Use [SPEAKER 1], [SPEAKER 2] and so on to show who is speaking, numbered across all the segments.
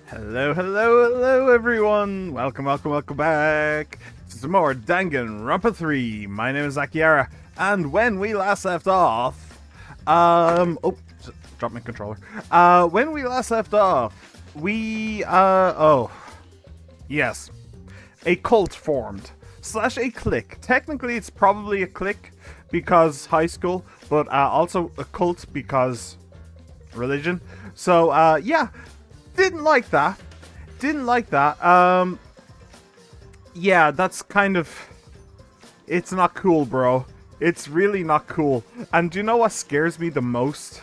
[SPEAKER 1] Hello, hello, hello, everyone! Welcome back to some more Danganronpa 3. My name is Akiara, and when we last left off, drop my controller. When we last left off, yes, a cult formed slash a clique. Technically, it's probably a clique because high school, but also a cult because religion. So, yeah. Didn't like that. Yeah, that's kind of... It's not cool, bro. It's really not cool. And do you know what scares me the most?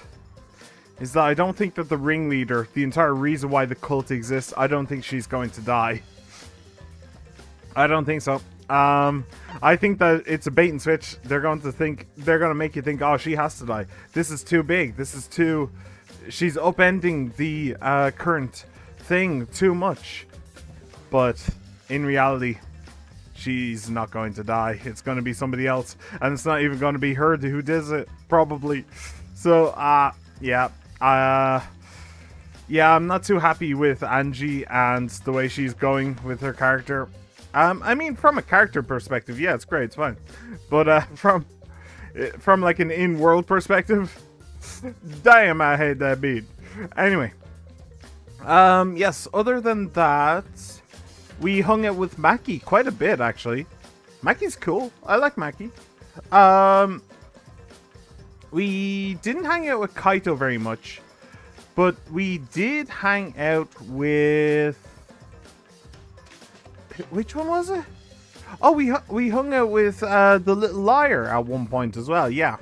[SPEAKER 1] Is that I don't think that the ringleader, the entire reason why the cult exists, I don't think she's going to die. I don't think so. I think that it's a bait and switch. They're going to make you think, oh, she has to die. This is too big. This is too... She's upending the current thing too much. But in reality, she's not going to die. It's going to be somebody else. And it's not even going to be her who does it, probably. So, yeah. Yeah, I'm not too happy with Angie and the way she's going with her character. I mean, from a character perspective, yeah, it's great, it's fine. But from like an in-world perspective... Damn, I hate that beat. Anyway. Yes, other than that, we hung out with Maki quite a bit, actually. Maki's cool. I like Maki. We didn't hang out with Kaito very much, but we did hang out with... Which one was it? Oh, we hung out with the little liar at one point as well, yeah.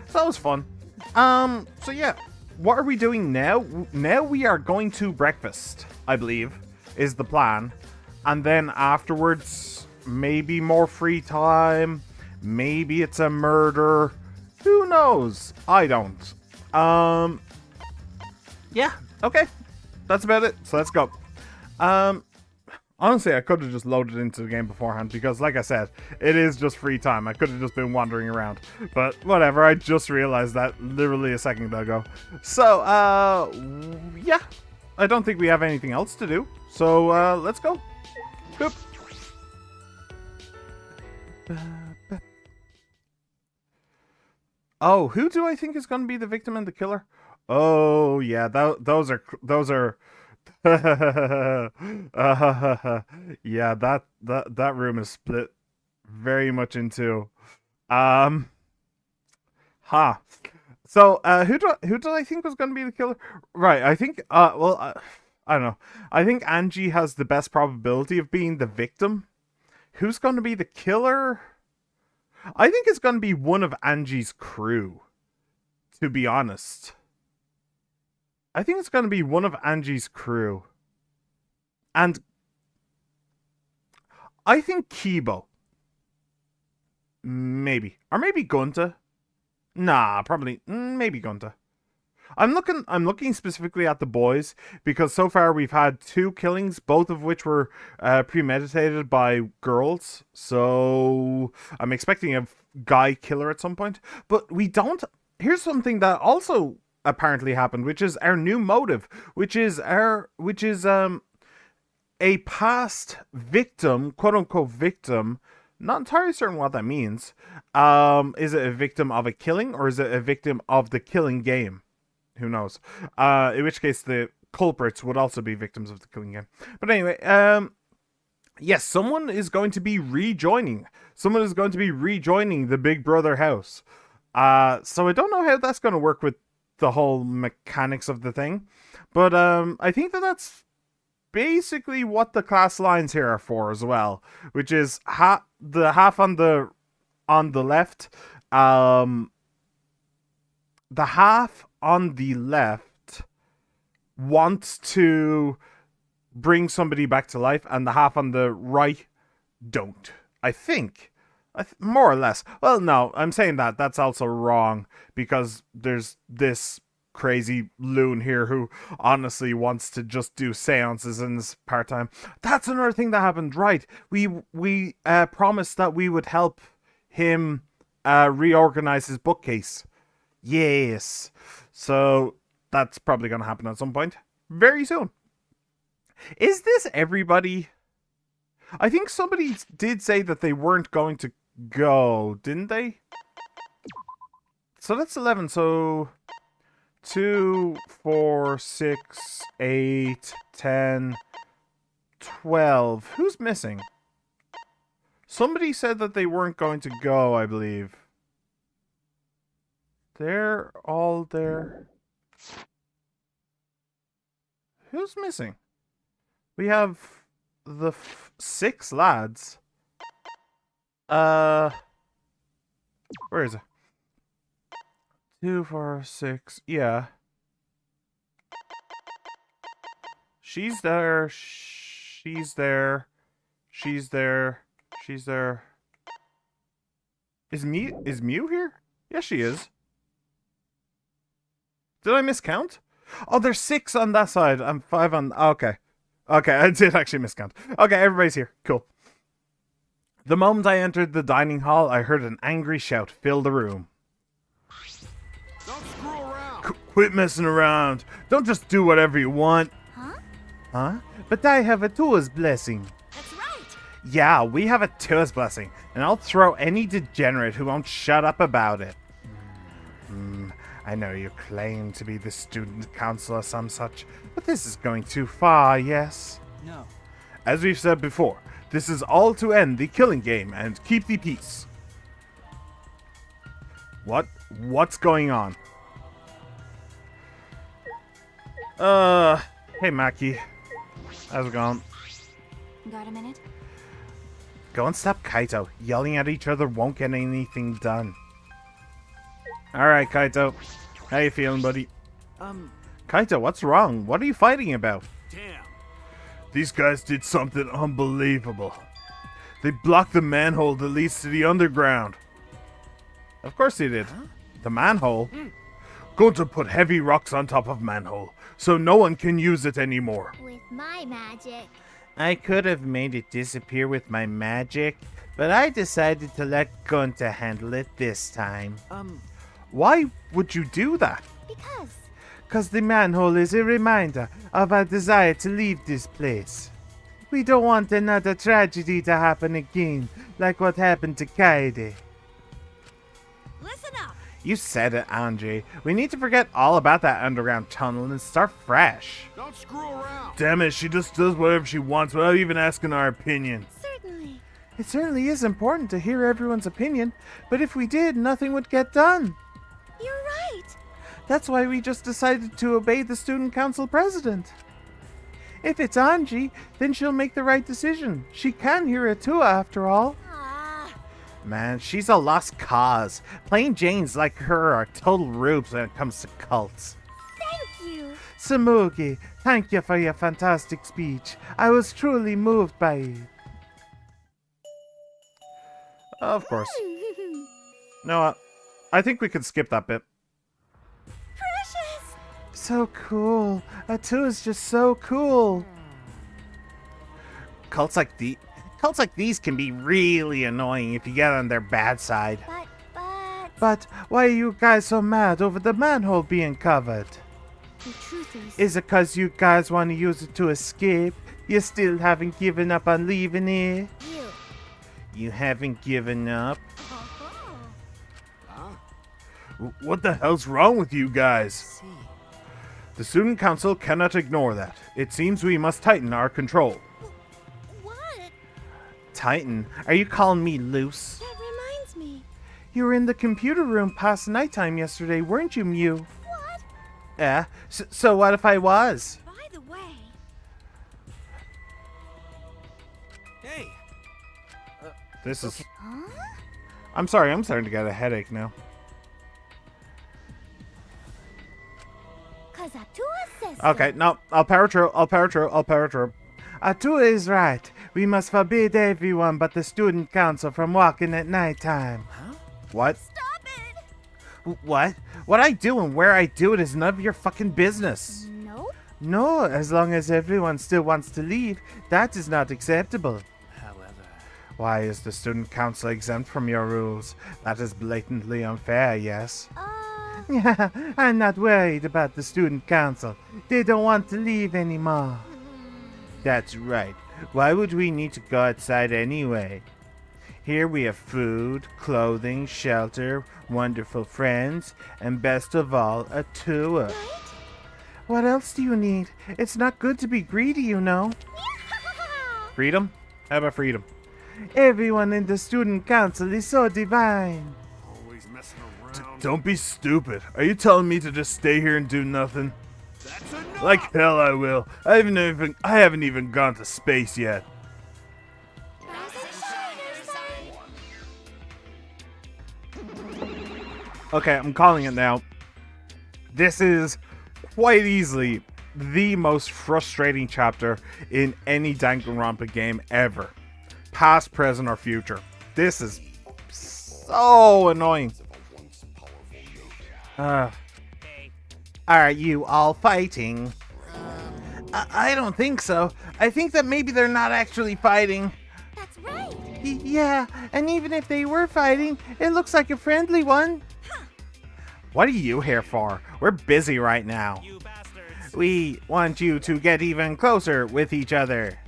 [SPEAKER 1] So that was fun. So yeah, what are we doing now? Now we are going to breakfast, I believe, is the plan. And then afterwards, maybe more free time. Maybe it's a murder. Who knows? I don't. Yeah, okay. That's about it. So let's go. Honestly, I could have just loaded into the game beforehand because, like I said, it is just free time. I could have just been wandering around. But whatever, I just realized that literally a second ago. So, yeah. I don't think we have anything else to do. So, let's go. Boop. Oh, who do I think is going to be the victim and the killer? Oh, yeah, those are... Yeah, that room is split very much into So who do I think was going to be the killer? Right, I think I don't know. I think Angie has the best probability of being the victim. Who's going to be the killer? I think it's going to be one of Angie's crew, to be honest. I think it's going to be one of Angie's crew. And I think Kibo. Maybe. Or maybe Gunta. Nah, probably. Maybe Gunta. I'm looking specifically at the boys because so far we've had 2 killings, both of which were premeditated by girls. So I'm expecting a guy killer at some point. But we don't... Here's something that also... apparently happened, which is our new motive, which is a past victim, quote unquote victim. Not entirely certain what that means. Is it a victim of a killing or is it a victim of the killing game? Who knows? In which case the culprits would also be victims of the killing game. But anyway, yes, someone is going to be rejoining. Someone is going to be rejoining the Big Brother house. So I don't know how that's going to work with the whole mechanics of the thing, but I think that's basically what the class lines here are for as well, which is the half on the left, the half on the left wants to bring somebody back to life, and the half on the right don't. I think. More or less. Well, no, I'm saying that's also wrong because there's this crazy loon here who honestly wants to just do seances in his part-time. That's another thing that happened, right? We promised that we would help him reorganize his bookcase. Yes. So that's probably going to happen at some point. Very soon. Is this everybody? I think somebody did say that they weren't going to go, didn't they? So that's 11, so 2, 4, 6, 8, 10, 12. Who's missing? Somebody said that they weren't going to go, I believe. They're all there. Who's missing? We have the 6 lads. Where is it? 2, 4, 6. Yeah. She's there. She's there. She's there. She's there. Is Mew here? Yes, she is. Did I miscount? Oh, there's 6 on that side. I'm 5 on... Okay. Okay, I did actually miscount. Okay, everybody's here. Cool. The moment I entered the dining hall, I heard an angry shout fill the room.
[SPEAKER 2] Don't screw around.
[SPEAKER 1] Quit messing around. Don't just do whatever you want.
[SPEAKER 3] Huh?
[SPEAKER 1] Huh? But I have a Tua's blessing.
[SPEAKER 3] That's right.
[SPEAKER 1] Yeah, we have a Tua's blessing, and I'll throw any degenerate who won't shut up about it. I know you claim to be the student council or some such, but this is going too far, yes?
[SPEAKER 2] No.
[SPEAKER 1] As we've said before, this is all to end the killing game and keep the peace. What's going on? Hey Maki. How's it going?
[SPEAKER 3] Got a minute?
[SPEAKER 1] Go and stop Kaito. Yelling at each other won't get anything done. Alright, Kaito. How you feeling, buddy? Kaito, what's wrong? What are you fighting about?
[SPEAKER 2] Damn.
[SPEAKER 1] These guys did something unbelievable. They blocked the manhole that leads to the underground. Of course they did. Huh? The manhole? Going to put heavy rocks on top of manhole, so no one can use it anymore.
[SPEAKER 3] With my magic.
[SPEAKER 1] I could have made it disappear with my magic, but I decided to let Gunta handle it this time. Why would you do that? Because the manhole is a reminder of our desire to leave this place. We don't want another tragedy to happen again, like what happened to Kaede.
[SPEAKER 3] Listen up.
[SPEAKER 1] You said it, Andre. We need to forget all about that underground tunnel and start fresh.
[SPEAKER 2] Don't screw around.
[SPEAKER 1] Damn it, she just does whatever she wants without even asking our opinion.
[SPEAKER 3] Certainly.
[SPEAKER 1] It certainly is important to hear everyone's opinion, but if we did, nothing would get done.
[SPEAKER 3] You're right.
[SPEAKER 1] That's why we just decided to obey the student council president. If it's Angie, then she'll make the right decision. She can hear it too, after all.
[SPEAKER 3] Ah.
[SPEAKER 1] Man, she's a lost cause. Plain Janes like her are total rubes when it comes to cults.
[SPEAKER 3] Thank you.
[SPEAKER 1] Samugi, thank you for your fantastic speech. I was truly moved by it. Of course. No, I think we could skip that bit.
[SPEAKER 3] Precious.
[SPEAKER 1] So cool. Atu is just so cool. Cults like these can be really annoying if you get on their bad side. But why are you guys so mad over the manhole being covered?
[SPEAKER 3] The truth
[SPEAKER 1] Is it cause you guys want to use it to escape? You still haven't given up on leaving here? You haven't given up? What the hell's wrong with you guys? The student council cannot ignore that. It seems we must tighten our control.
[SPEAKER 3] What?
[SPEAKER 1] Tighten? Are you calling me loose?
[SPEAKER 3] That reminds me.
[SPEAKER 1] You were in the computer room past nighttime yesterday, weren't you, Mew?
[SPEAKER 3] What?
[SPEAKER 1] Yeah, so what if I was?
[SPEAKER 3] By the way.
[SPEAKER 2] Hey.
[SPEAKER 1] This is...
[SPEAKER 3] Huh?
[SPEAKER 1] I'm sorry, I'm starting to get a headache now.
[SPEAKER 3] Cause Atua says
[SPEAKER 1] Okay, no, I'll power through. Atua is right. We must forbid everyone but the student council from walking at nighttime.
[SPEAKER 2] Huh?
[SPEAKER 1] What?
[SPEAKER 3] Stop it!
[SPEAKER 1] What? What I do and where I do it is none of your fucking business.
[SPEAKER 3] No?
[SPEAKER 1] No, as long as everyone still wants to leave, that is not acceptable.
[SPEAKER 2] However.
[SPEAKER 1] Why is the student council exempt from your rules? That is blatantly unfair, yes? Yeah, I'm not worried about the student council. They don't want to leave anymore. That's right. Why would we need to go outside anyway? Here we have food, clothing, shelter, wonderful friends, and best of all, a tour.
[SPEAKER 3] Right?
[SPEAKER 1] What else do you need? It's not good to be greedy, you know. Freedom? How about freedom? Everyone in the student council is so divine.
[SPEAKER 2] Always messing around.
[SPEAKER 1] Don't be stupid. Are you telling me to just stay here and do nothing?
[SPEAKER 2] That's enough.
[SPEAKER 1] Like hell I will. I haven't even gone to space yet. Okay, I'm calling it now. This is quite easily the most frustrating chapter in any Danganronpa game ever. Past, present, or future. This is so annoying. Are you all fighting? I don't think so. I think that maybe they're not actually fighting.
[SPEAKER 3] That's right.
[SPEAKER 1] Yeah, and even if they were fighting, it looks like a friendly one. What are you here for? We're busy right now.
[SPEAKER 4] You bastards.
[SPEAKER 1] We want you to get even closer with each other.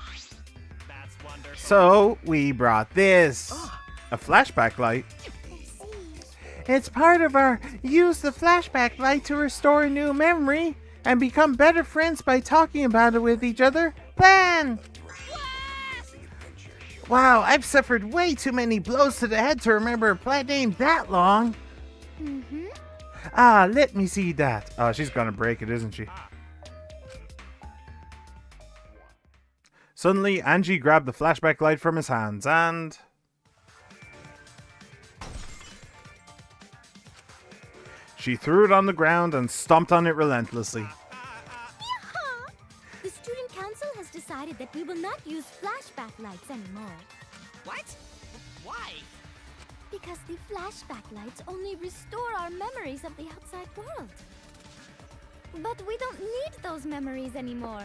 [SPEAKER 4] That's wonderful.
[SPEAKER 1] So, we brought this. A flashback light.
[SPEAKER 3] I see.
[SPEAKER 1] It's part of our use the flashback light to restore a new memory and become better friends by talking about it with each other. Plan! Wow, I've suffered way too many blows to the head to remember a plant name that long.
[SPEAKER 3] Mm-hmm.
[SPEAKER 1] Ah, let me see that. Oh, she's gonna break it, isn't she? Suddenly, Angie grabbed the flashback light from his hands and... she threw it on the ground and stomped on it relentlessly.
[SPEAKER 3] Yeehaw! The student council has decided that we will not use flashback lights anymore.
[SPEAKER 4] What? Why?
[SPEAKER 3] Because the flashback lights only restore our memories of the outside world. But we don't need those memories anymore.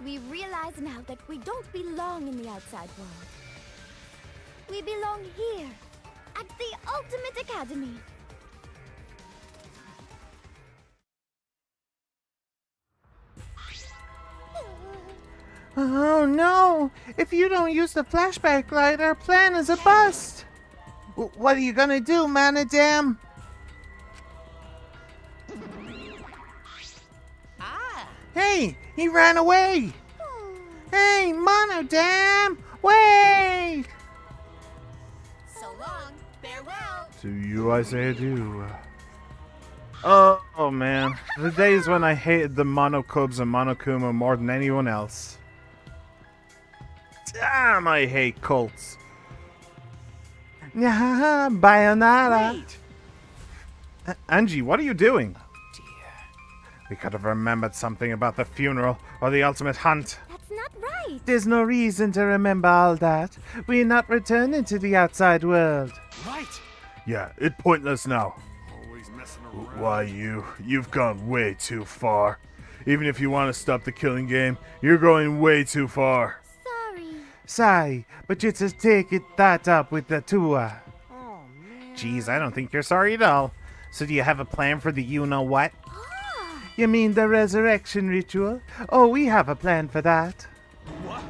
[SPEAKER 3] We realize now that we don't belong in the outside world. We belong here, at the Ultimate Academy. Oh no! If you don't use the flashback light, our plan is a bust! What are you gonna do, Manadam?
[SPEAKER 4] Ah!
[SPEAKER 1] Hey! He ran away! Hey, Monodam! Wait!
[SPEAKER 4] So long. Farewell.
[SPEAKER 1] To you I say adieu. Oh man. The days when I hated the Monokubs and Monokuma more than anyone else. Damn, I hate cults. Yeah, Bayonara.
[SPEAKER 4] Wait.
[SPEAKER 1] Angie, what are you doing?
[SPEAKER 4] Dear.
[SPEAKER 1] We could have remembered something about the funeral or the ultimate hunt.
[SPEAKER 3] That's not right.
[SPEAKER 1] There's no reason to remember all that. We're not returning to the outside world.
[SPEAKER 2] Right.
[SPEAKER 1] Yeah, it's pointless now.
[SPEAKER 2] Always messing around.
[SPEAKER 1] Why you've gone way too far. Even if you want to stop the killing game, you're going way too far.
[SPEAKER 3] Sorry.
[SPEAKER 1] Sorry, but you just take that up with the tour.
[SPEAKER 4] Oh, man.
[SPEAKER 1] Jeez, I don't think you're sorry at all. So do you have a plan for the you-know-what?
[SPEAKER 3] Ah,
[SPEAKER 1] You mean the resurrection ritual? Oh, we have a plan for that.
[SPEAKER 2] What?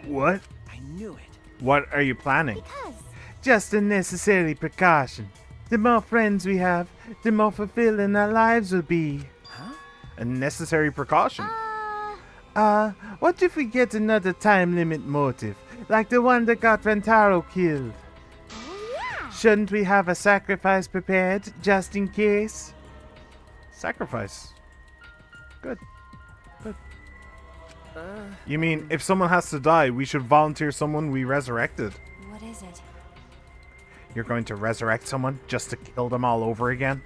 [SPEAKER 1] What?
[SPEAKER 4] I knew it.
[SPEAKER 1] What are you planning?
[SPEAKER 3] because
[SPEAKER 1] Just a necessary precaution. The more friends we have, the more fulfilling our lives will be.
[SPEAKER 4] Huh?
[SPEAKER 1] A necessary precaution?
[SPEAKER 3] uh,
[SPEAKER 1] What if we get another time limit motive, like the one that got Ventaro killed?
[SPEAKER 3] oh yeah.
[SPEAKER 1] Shouldn't we have a sacrifice prepared, just in case? Sacrifice. Good. Good. You mean, if someone has to die, we should volunteer someone we resurrected?
[SPEAKER 3] What is it?
[SPEAKER 1] You're going to resurrect someone just to kill them all over again?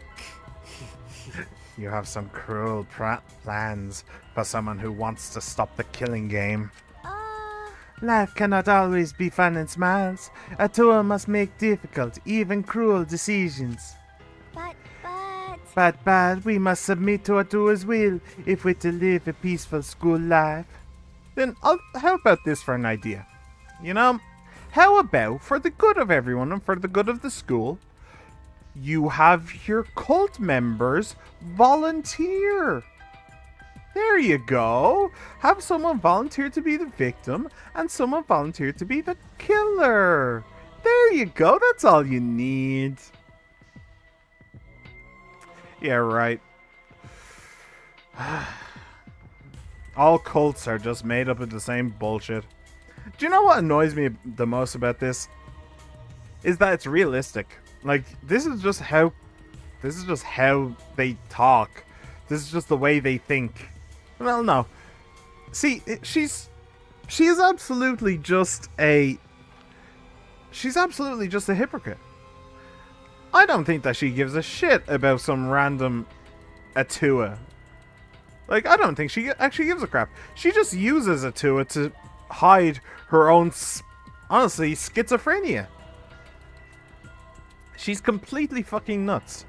[SPEAKER 1] You have some cruel plans for someone who wants to stop the killing game. Life cannot always be fun and smiles. A tour must make difficult, even cruel decisions. But we must submit to a tour's will if we're to live a peaceful school life. Then how about this for an idea? You know, how about for the good of everyone and for the good of the school, you have your cult members volunteer. There you go. Have someone volunteer to be the victim and someone volunteer to be the killer. There you go. That's all you need. Yeah, right. All cults are just made up of the same bullshit. Do you know what annoys me the most about this? Is that it's realistic. Like, this is just how they talk. This is just the way they think. Well, no. See, she is absolutely just a hypocrite. I don't think that she gives a shit about some random Atua. Like, I don't think she actually gives a crap. She just uses Atua to hide her own, honestly, schizophrenia. She's completely fucking nuts.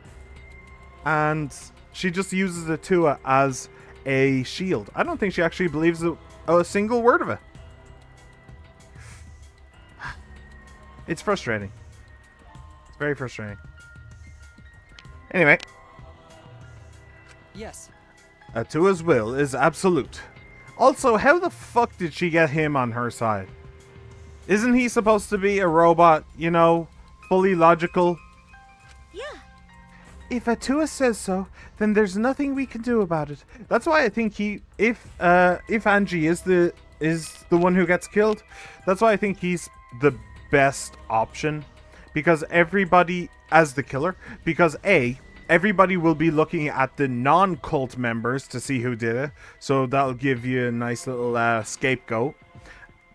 [SPEAKER 1] And she just uses Atua as a shield. I don't think she actually believes a single word of it. It's frustrating. It's very frustrating. Anyway.
[SPEAKER 4] Yes.
[SPEAKER 1] Atua's will is absolute. Also, how the fuck did she get him on her side? Isn't he supposed to be a robot, you know, fully logical?
[SPEAKER 3] Yeah.
[SPEAKER 1] If Atua says so, then there's nothing we can do about it. That's why I think if Angie is the one who gets killed, that's why I think he's the best option, because everybody as the killer, because everybody will be looking at the non-cult members to see who did it, so that'll give you a nice little scapegoat.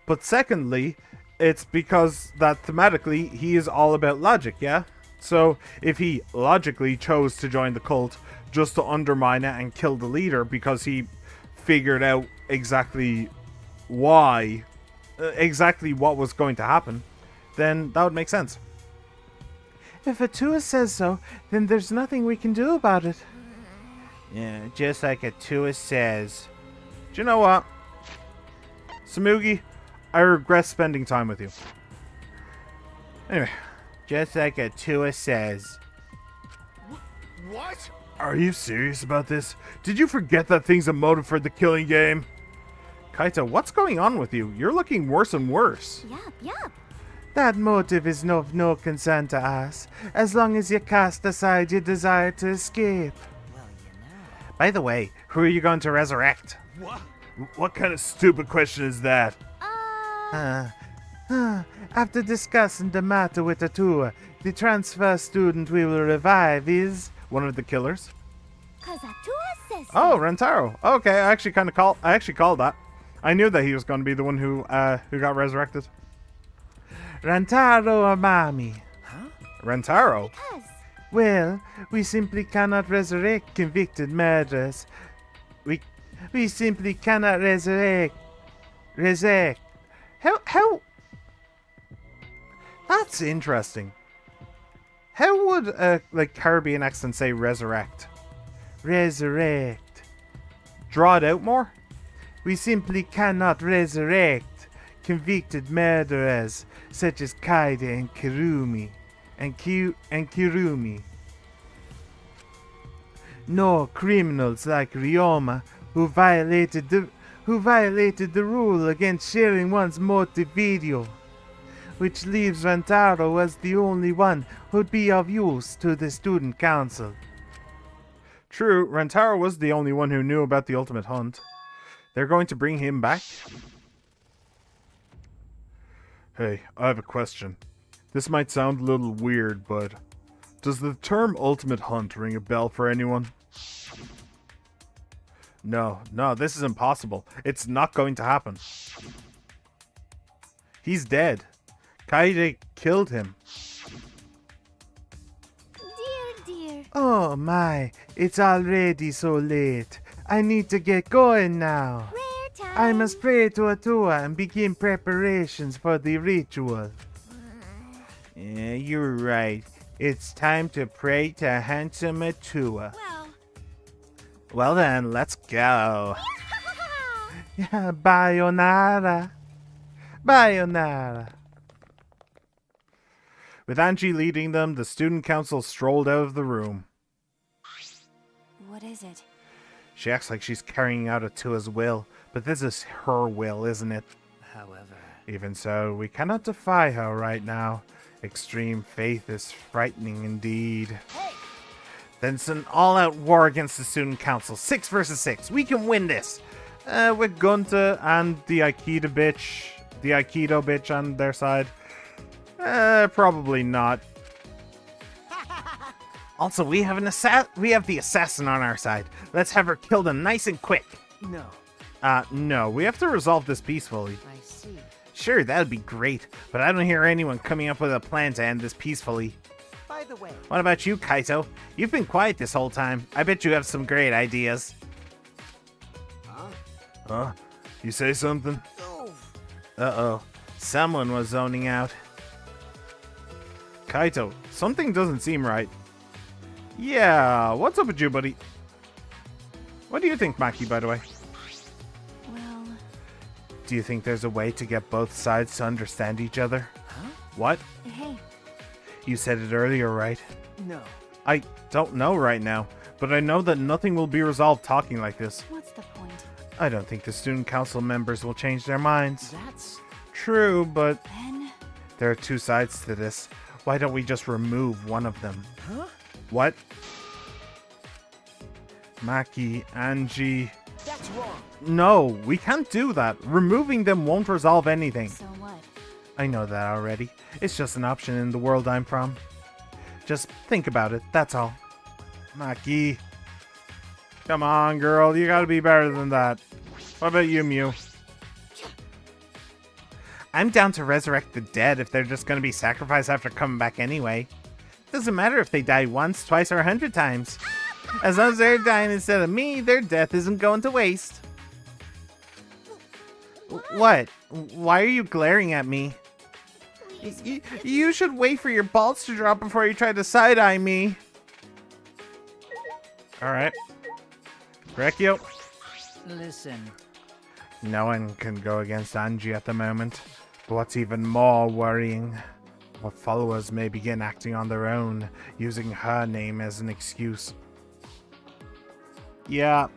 [SPEAKER 1] But secondly, it's because that thematically he is all about logic, yeah? So if he logically chose to join the cult just to undermine it and kill the leader because he figured out exactly what was going to happen, then that would make sense. If Atua says so, then there's nothing we can do about it. Yeah, just like Atua says. Do you know what? Samugi, I regret spending time with you. Anyway, just like Atua says.
[SPEAKER 2] What?
[SPEAKER 1] Are you serious about this? Did you forget that thing's a motive for the killing game? Kaita, what's going on with you? You're looking worse and worse.
[SPEAKER 3] Yup.
[SPEAKER 1] That motive is of no concern to us, as long as you cast aside your desire to escape.
[SPEAKER 4] Well, you know.
[SPEAKER 1] By the way, who are you going to resurrect?
[SPEAKER 2] What?
[SPEAKER 1] What kind of stupid question is that? After discussing the matter with Atua, the transfer student we will revive is one of the killers.
[SPEAKER 3] 'Cause Atua says so.
[SPEAKER 1] Oh, Rentaro. Okay, I actually called that. I knew that he was going to be the one who got resurrected. Rentaro or Mami?
[SPEAKER 4] Huh?
[SPEAKER 1] Rentaro?
[SPEAKER 3] Because
[SPEAKER 1] Well, we simply cannot resurrect convicted murderers. We simply cannot resurrect. How? That's interesting. How would a Caribbean accent say resurrect? Resurrect. Draw it out more. We simply cannot resurrect convicted murderers such as Kaide and Kirumi and Kirumi. Nor criminals like Ryoma who violated the rule against sharing one's motive video, which leaves Rentaro as the only one who'd be of use to the student council. True, Rentaro was the only one who knew about the ultimate hunt. They're going to bring him back? Hey, I have a question. This might sound a little weird, but does the term ultimate hunt ring a bell for anyone? No, this is impossible. It's not going to happen. He's dead. Kaide killed him.
[SPEAKER 3] Dear.
[SPEAKER 1] Oh my, it's already so late. I need to get going now.
[SPEAKER 3] Prayer time.
[SPEAKER 1] I must pray to Atua and begin preparations for the ritual. Yeah, you're right. It's time to pray to handsome Atua. Well then, let's go. Yeah, Bayonara. With Angie leading them, the student council strolled out of the room.
[SPEAKER 3] What is it?
[SPEAKER 1] She acts like she's carrying out Atua's will, but this is her will, isn't it?
[SPEAKER 4] However,
[SPEAKER 1] Even so, we cannot defy her right now. Extreme faith is frightening indeed.
[SPEAKER 4] hey,
[SPEAKER 1] Then it's an all-out war against the student council. 6 versus 6. We can win this. With Gunta and the Aikido bitch on their side. Probably not. Also, we have the assassin on our side. Let's have her killed and nice and quick.
[SPEAKER 4] no.
[SPEAKER 1] No, we have to resolve this peacefully.
[SPEAKER 4] I see.
[SPEAKER 1] Sure, that would be great, but I don't hear anyone coming up with a plan to end this peacefully.
[SPEAKER 4] By the way,
[SPEAKER 1] What about you, Kaito? You've been quiet this whole time. I bet you have some great ideas. Huh? You say something?
[SPEAKER 4] oh,
[SPEAKER 1] Uh-oh. Someone was zoning out. Kaito, something doesn't seem right. Yeah, what's up with you, buddy? What do you think, Maki, by the way?
[SPEAKER 3] Well,
[SPEAKER 1] Do you think there's a way to get both sides to understand each other?
[SPEAKER 4] huh?
[SPEAKER 1] What?
[SPEAKER 3] hey,
[SPEAKER 1] You said it earlier, right?
[SPEAKER 4] No.
[SPEAKER 1] I don't know right now, but I know that nothing will be resolved talking like this.
[SPEAKER 3] what's the point?
[SPEAKER 1] I don't think the student council members will change their minds.
[SPEAKER 4] That's
[SPEAKER 1] True, but
[SPEAKER 3] Then,
[SPEAKER 1] there are 2 sides to this. Why don't we just remove one of them?
[SPEAKER 4] huh?
[SPEAKER 1] What? Maki, Angie...
[SPEAKER 4] That's wrong.
[SPEAKER 1] No, we can't do that. Removing them won't resolve anything.
[SPEAKER 3] so what?
[SPEAKER 1] I know that already. It's just an option in the world I'm from. Just think about it, that's all. Maki. Come on, girl. You gotta be better than that. What about you, Mew? I'm down to resurrect the dead if they're just gonna be sacrificed after coming back anyway. Doesn't matter if they die once, twice, or 100 times. As long as they're dying instead of me, their death isn't going to waste. What? Why are you glaring at me? You should wait for your balls to drop before you try to side-eye me. Alright. Recchio.
[SPEAKER 4] Listen.
[SPEAKER 1] No one can go against Angie at the moment. But what's even more worrying, our followers may begin acting on their own, using her name as an excuse. Yeah,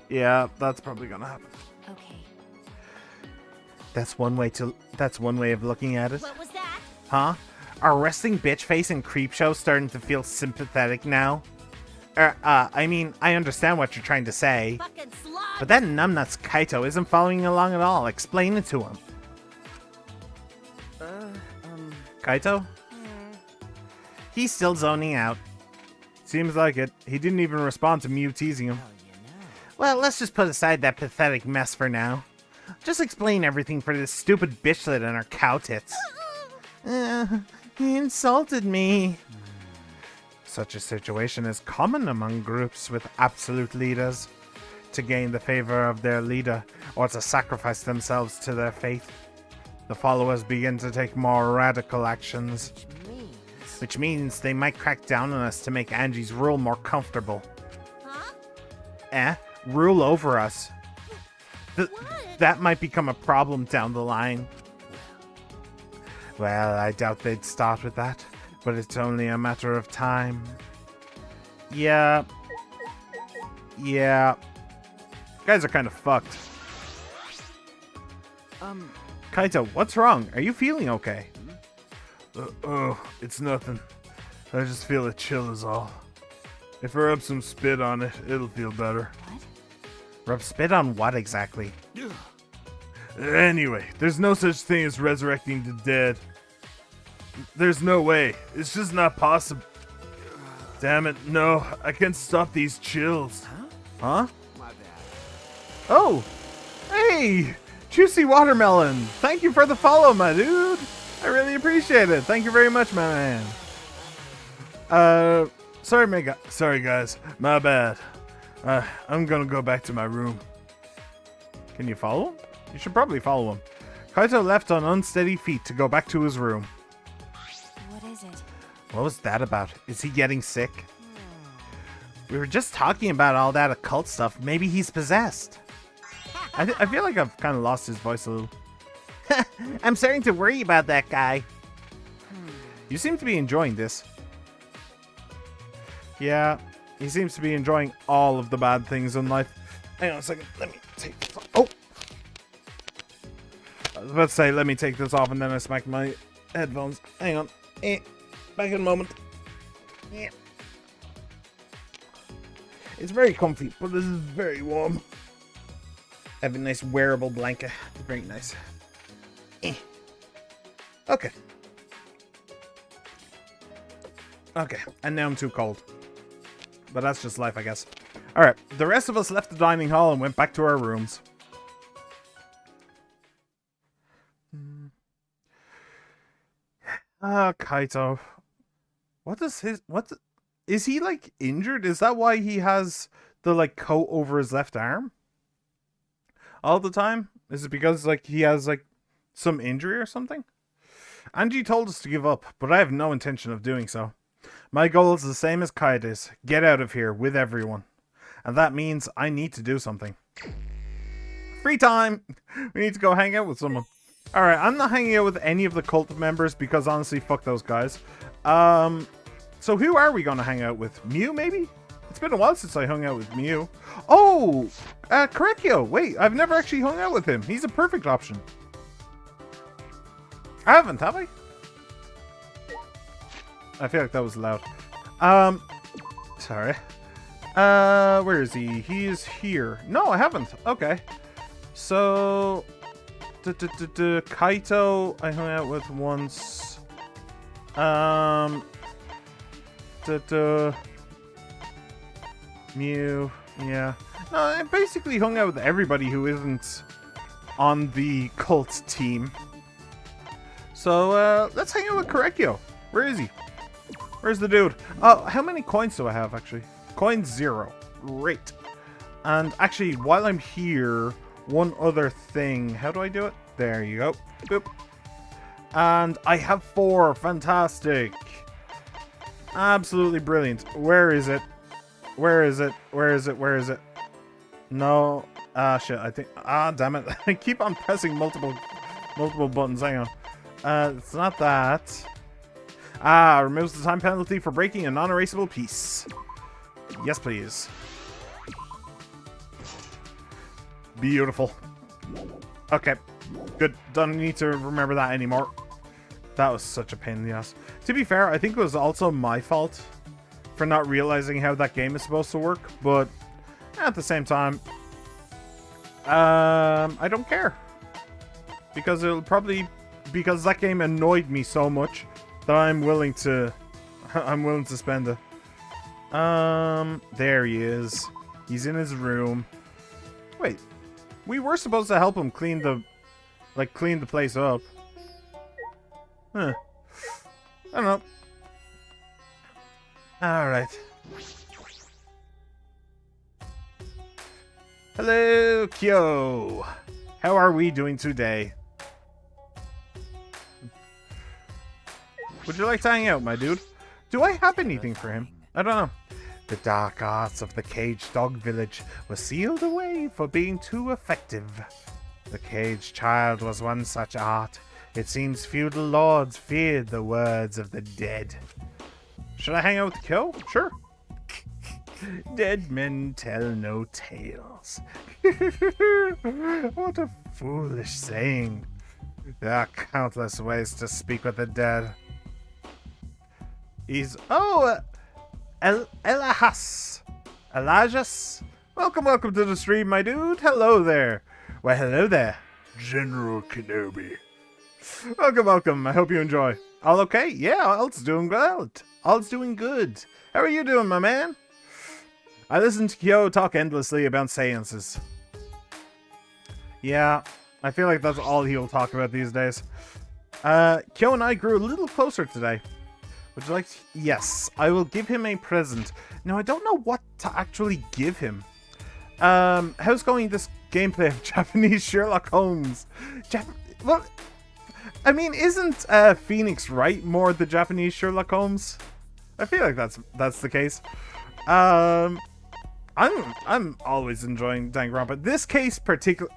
[SPEAKER 1] that's probably gonna happen.
[SPEAKER 3] Okay.
[SPEAKER 1] That's one way of looking at it.
[SPEAKER 3] What was that?
[SPEAKER 1] Huh? Are resting bitch face and Creepshow starting to feel sympathetic now? I mean, I understand what you're trying to say,
[SPEAKER 3] Fucking slut!
[SPEAKER 1] but that numbnuts Kaito isn't following along at all. Explain it to him. Kaito? He's still zoning out. Seems like it. He didn't even respond to Mew teasing him.
[SPEAKER 4] Well, you know.
[SPEAKER 1] Well, let's just put aside that pathetic mess for now. Just explain everything for this stupid bitchlet and her cow tits. He insulted me. Such a situation is common among groups with absolute leaders. To gain the favor of their leader, or to sacrifice themselves to their faith. The followers begin to take more radical actions, which means they might crack down on us to make Angie's rule more comfortable.
[SPEAKER 3] Huh?
[SPEAKER 1] Rule over us. That might become a problem down the line. Well, I doubt they'd start with that, but it's only a matter of time. Yeah. Guys are kind of fucked. Kaito, what's wrong? Are you feeling okay? It's nothing. I just feel a chill is all. If I rub some spit on it, it'll feel better.
[SPEAKER 3] What?
[SPEAKER 1] Rub spit on what exactly? Anyway, there's no such thing as resurrecting the dead. There's no way. It's just not possible. Damn it, no. I can't stop these chills. Huh?
[SPEAKER 2] My bad.
[SPEAKER 1] Oh! Hey! Juicy Watermelon! Thank you for the follow, my dude! I really appreciate it. Thank you very much, my man. Sorry guys. My bad. I'm gonna go back to my room. Can you follow him? You should probably follow him. Kaito left on unsteady feet to go back to his room.
[SPEAKER 3] What is it?
[SPEAKER 1] What was that about? Is he getting sick? We were just talking about all that occult stuff. Maybe he's possessed. I feel like I've kind of lost his voice a little. I'm starting to worry about that guy. You seem to be enjoying this. Yeah, He seems to be enjoying all of the bad things in life. Hang on a second. Let me take this off. Oh! I was about to say, let me take this off, and then I smacked my headphones. Hang on. Back in a moment. Yeah. It's very comfy, but this is very warm. I have a nice wearable blanket. It's very nice. Okay. Okay, and now I'm too cold. But that's just life, I guess. Alright, the rest of us left the dining hall and went back to our rooms. Kaito. Is he, like, injured? Is that why he has the, like, coat over his left arm? All the time? Is it because, like, he has, like, some injury or something? Angie told us to give up, but I have no intention of doing so. My goal is the same as Kaede's. Get out of here with everyone. And that means I need to do something. Free time! We need to go hang out with someone. Alright, I'm not hanging out with any of the cult members because honestly, fuck those guys. So who are we going to hang out with? Mew, maybe? It's been a while since I hung out with Mew. Oh! Korekyo! Wait, I've never actually hung out with him. He's a perfect option. I haven't, have I? I feel like that was loud. Sorry. Where is he? He is here. No, I haven't. Okay. So... Kaito, I hung out with once. Mew, yeah. No, I basically hung out with everybody who isn't on the cult team. So, let's hang out with Korekyo. Where is he? Where's the dude? Oh, how many coins do I have, actually? Coins 0. Great. And actually, while I'm here, one other thing. How do I do it? There you go. Boop. And I have 4. Fantastic. Absolutely brilliant. Where is it? Where is it? Where is it? Where is it? No. Ah, shit. I think... Ah, damn it. I keep on pressing multiple buttons. Hang on. It's not that. Ah, removes the time penalty for breaking a non-erasable piece. Yes, please. Beautiful. Okay. Good. Don't need to remember that anymore. That was such a pain in the ass. To be fair, I think it was also my fault for not realizing how that game is supposed to work, but at the same time, I don't care. Because that game annoyed me so much that I'm willing to spend it. There he is. He's in his room. Wait. We were supposed to help him clean the place up. Huh. I don't know. Alright. Hello, Kyo. How are we doing today? Would you like to hang out, my dude? Do I have anything for him? I don't know. The dark arts of the caged dog village were sealed away for being too effective. The caged child was one such art. It seems feudal lords feared the words of the dead. Should I hang out with Kyo? Sure. Dead men tell no tales. What a foolish saying. There are countless ways to speak with the dead. He's... Oh! Elahas. Elajas. Welcome to the stream, my dude. Hello there. Well, hello there, General Kenobi. Welcome. I hope you enjoy. All okay? Yeah, all's doing well. All's doing good. How are you doing, my man? I listen to Kyo talk endlessly about seances. Yeah, I feel like that's all he'll talk about these days. Kyo and I grew a little closer today. Would you like to... Yes, I will give him a present. Now, I don't know what to actually give him. How's going this gameplay of Japanese Sherlock Holmes? Well, I mean, isn't Phoenix Wright more the Japanese Sherlock Holmes? I feel like that's the case. I'm always enjoying Danganronpa. This case particular...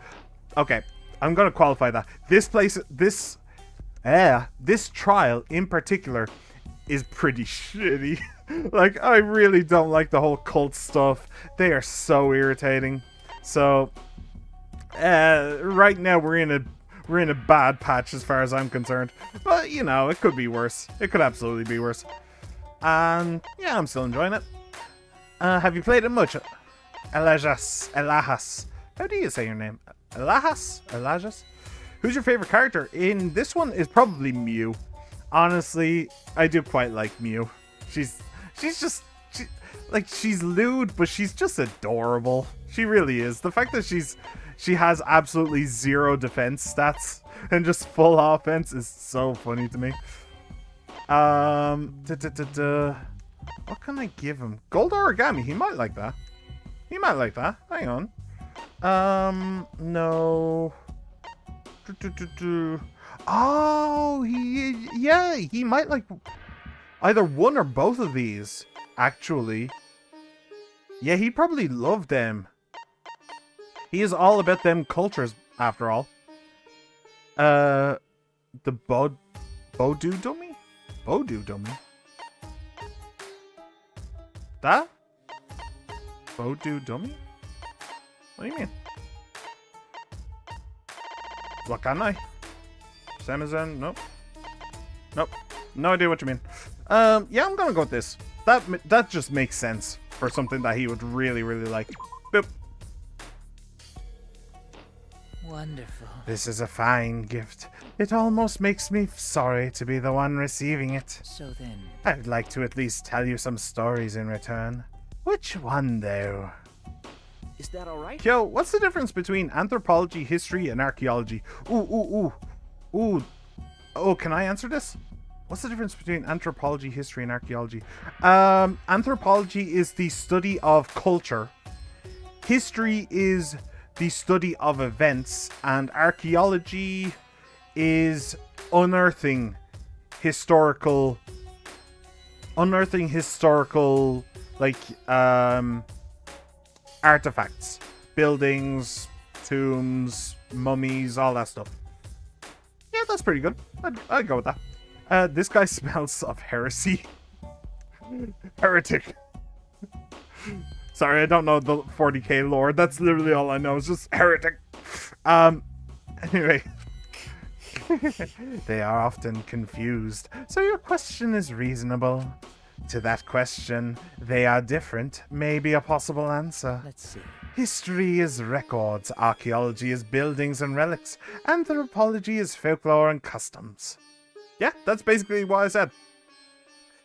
[SPEAKER 1] Okay, I'm gonna qualify that. This trial in particular is pretty shitty. Like, I really don't like the whole cult stuff. They are so irritating. So, right now we're in a bad patch as far as I'm concerned. But, you know, it could be worse. It could absolutely be worse. And, yeah, I'm still enjoying it. Have you played it much? Elahas. How do you say your name? Elajas? Who's your favorite character? In this one is probably Mew. Honestly, I do quite like Mew. She's lewd, but she's just adorable. She really is. The fact that she has absolutely zero defense stats and just full offense is so funny to me. What can I give him? Gold origami. He might like that. Hang on. No. Oh, he might like either one or both of these, actually. Yeah, he probably loved them. He is all about them cultures, after all. The Bodu dummy? Bodu dummy? That? Bodu dummy? What do you mean? What can I? Samazan? Nope. Nope. No idea what you mean. Yeah, I'm gonna go with this. That just makes sense for something that he would really, really like. Boop.
[SPEAKER 4] Wonderful.
[SPEAKER 1] This is a fine gift. It almost makes me sorry to be the one receiving it.
[SPEAKER 4] So then...
[SPEAKER 1] I'd like to at least tell you some stories in return. Which one, though?
[SPEAKER 4] Is that alright?
[SPEAKER 1] Yo, what's the difference between anthropology, history, and archaeology? Ooh. Oh, can I answer this? What's the difference between anthropology, history, and archaeology? Anthropology is the study of culture. History is the study of events. And archaeology is unearthing historical, like, artifacts. Buildings, tombs, mummies, all that stuff. Yeah, that's pretty good. I'd go with that. This guy smells of heresy. Heretic. Sorry, I don't know the 40k lore. That's literally all I know. It's just heretic. Anyway. They are often confused, so your question is reasonable. To that question, they are different, may be a possible answer.
[SPEAKER 4] Let's see.
[SPEAKER 1] History is records, archaeology is buildings and relics, anthropology is folklore and customs. Yeah, that's basically what I said.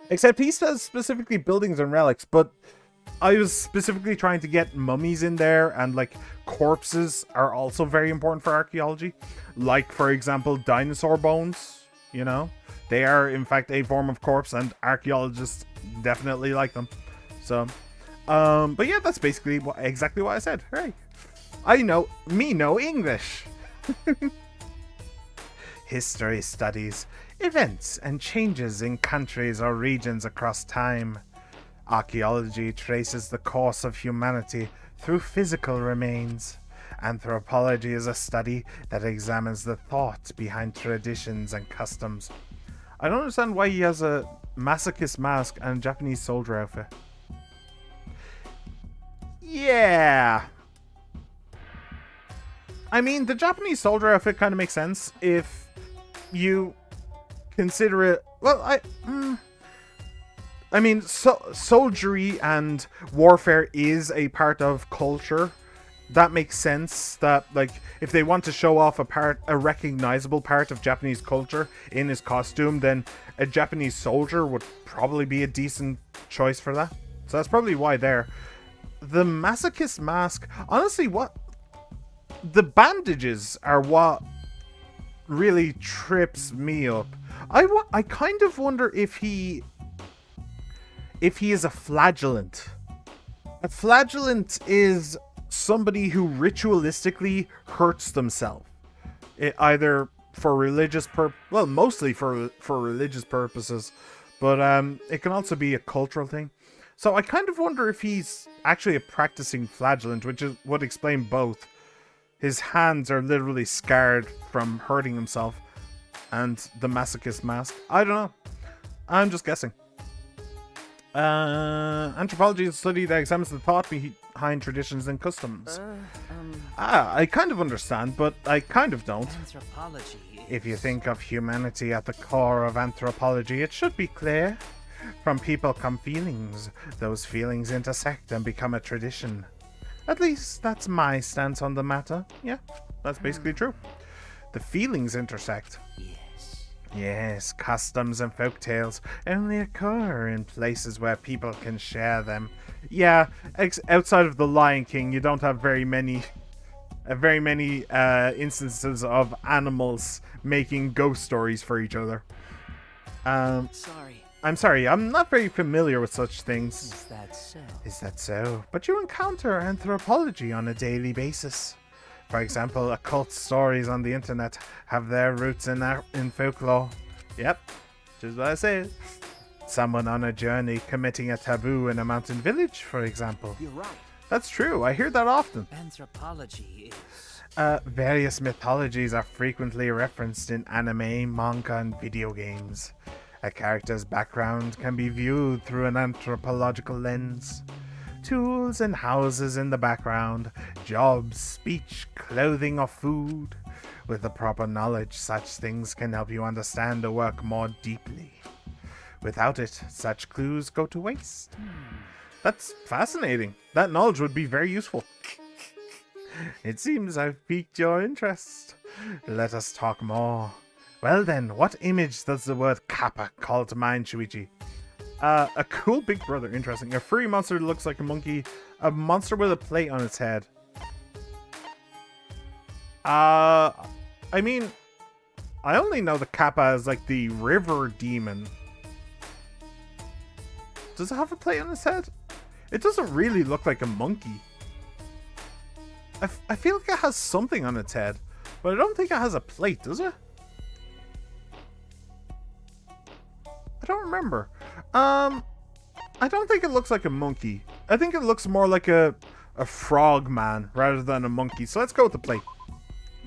[SPEAKER 1] Except he says specifically buildings and relics, but I was specifically trying to get mummies in there, and like corpses are also very important for archaeology. Like, for example, dinosaur bones, you know? They are, in fact, a form of corpse, and archaeologists definitely like them. So, but yeah, that's basically exactly what I said. Right. I know English. History studies events and changes in countries or regions across time. Archaeology traces the course of humanity through physical remains. Anthropology is a study that examines the thought behind traditions and customs. I don't understand why he has a masochist mask and a Japanese soldier outfit. Yeah. I mean, the Japanese soldier outfit kind of makes sense if you consider it... Well, I mean, soldiery and warfare is a part of culture. That makes sense that, like, if they want to show off a recognizable part of Japanese culture in his costume, then a Japanese soldier would probably be a decent choice for that. So that's probably why there. The masochist mask, honestly, the bandages are what really trips me up. I kind of wonder if he is a flagellant. A flagellant is somebody who ritualistically hurts themselves, either for religious mostly for religious purposes, but it can also be a cultural thing. So I kind of wonder if he's actually a practicing flagellant, which would explain both. His hands are literally scarred from hurting himself, and the masochist mask. I don't know. I'm just guessing. Anthropology is a study that examines the thought behind traditions and customs. I kind of understand, but I kind of don't.
[SPEAKER 4] Anthropology.
[SPEAKER 1] If you think of humanity at the core of anthropology, it should be clear. From people come feelings. Those feelings intersect and become a tradition. At least, that's my stance on the matter. Yeah, that's basically true. The feelings intersect.
[SPEAKER 4] Yes.
[SPEAKER 1] Yes, customs and folktales only occur in places where people can share them. Yeah, outside of The Lion King, you don't have very many instances of animals making ghost stories for each other.
[SPEAKER 4] Sorry.
[SPEAKER 1] I'm sorry, I'm not very familiar with such things.
[SPEAKER 4] Is that so?
[SPEAKER 1] Is that so? But you encounter anthropology on a daily basis. For example, occult stories on the internet have their roots in folklore. Yep, just what I said. Someone on a journey committing a taboo in a mountain village, for example.
[SPEAKER 4] You're right.
[SPEAKER 1] That's true, I hear that often.
[SPEAKER 4] Anthropology is...
[SPEAKER 1] Various mythologies are frequently referenced in anime, manga, and video games. A character's background can be viewed through an anthropological lens. Tools and houses in the background, jobs, speech, clothing, or food. With the proper knowledge, such things can help you understand the work more deeply. Without it, such clues go to waste. That's fascinating. That knowledge would be very useful. It seems I've piqued your interest. Let us talk more. Well then, what image does the word kappa call to mind, Shuichi? A cool big brother, interesting. A furry monster that looks like a monkey. A monster with a plate on its head. I mean, I only know the kappa as like the river demon. Does it have a plate on its head? It doesn't really look like a monkey. I feel like it has something on its head, but I don't think it has a plate, does it? I don't remember. I don't think it looks like a monkey. I think it looks more like a frog man rather than a monkey. So let's go with the plate.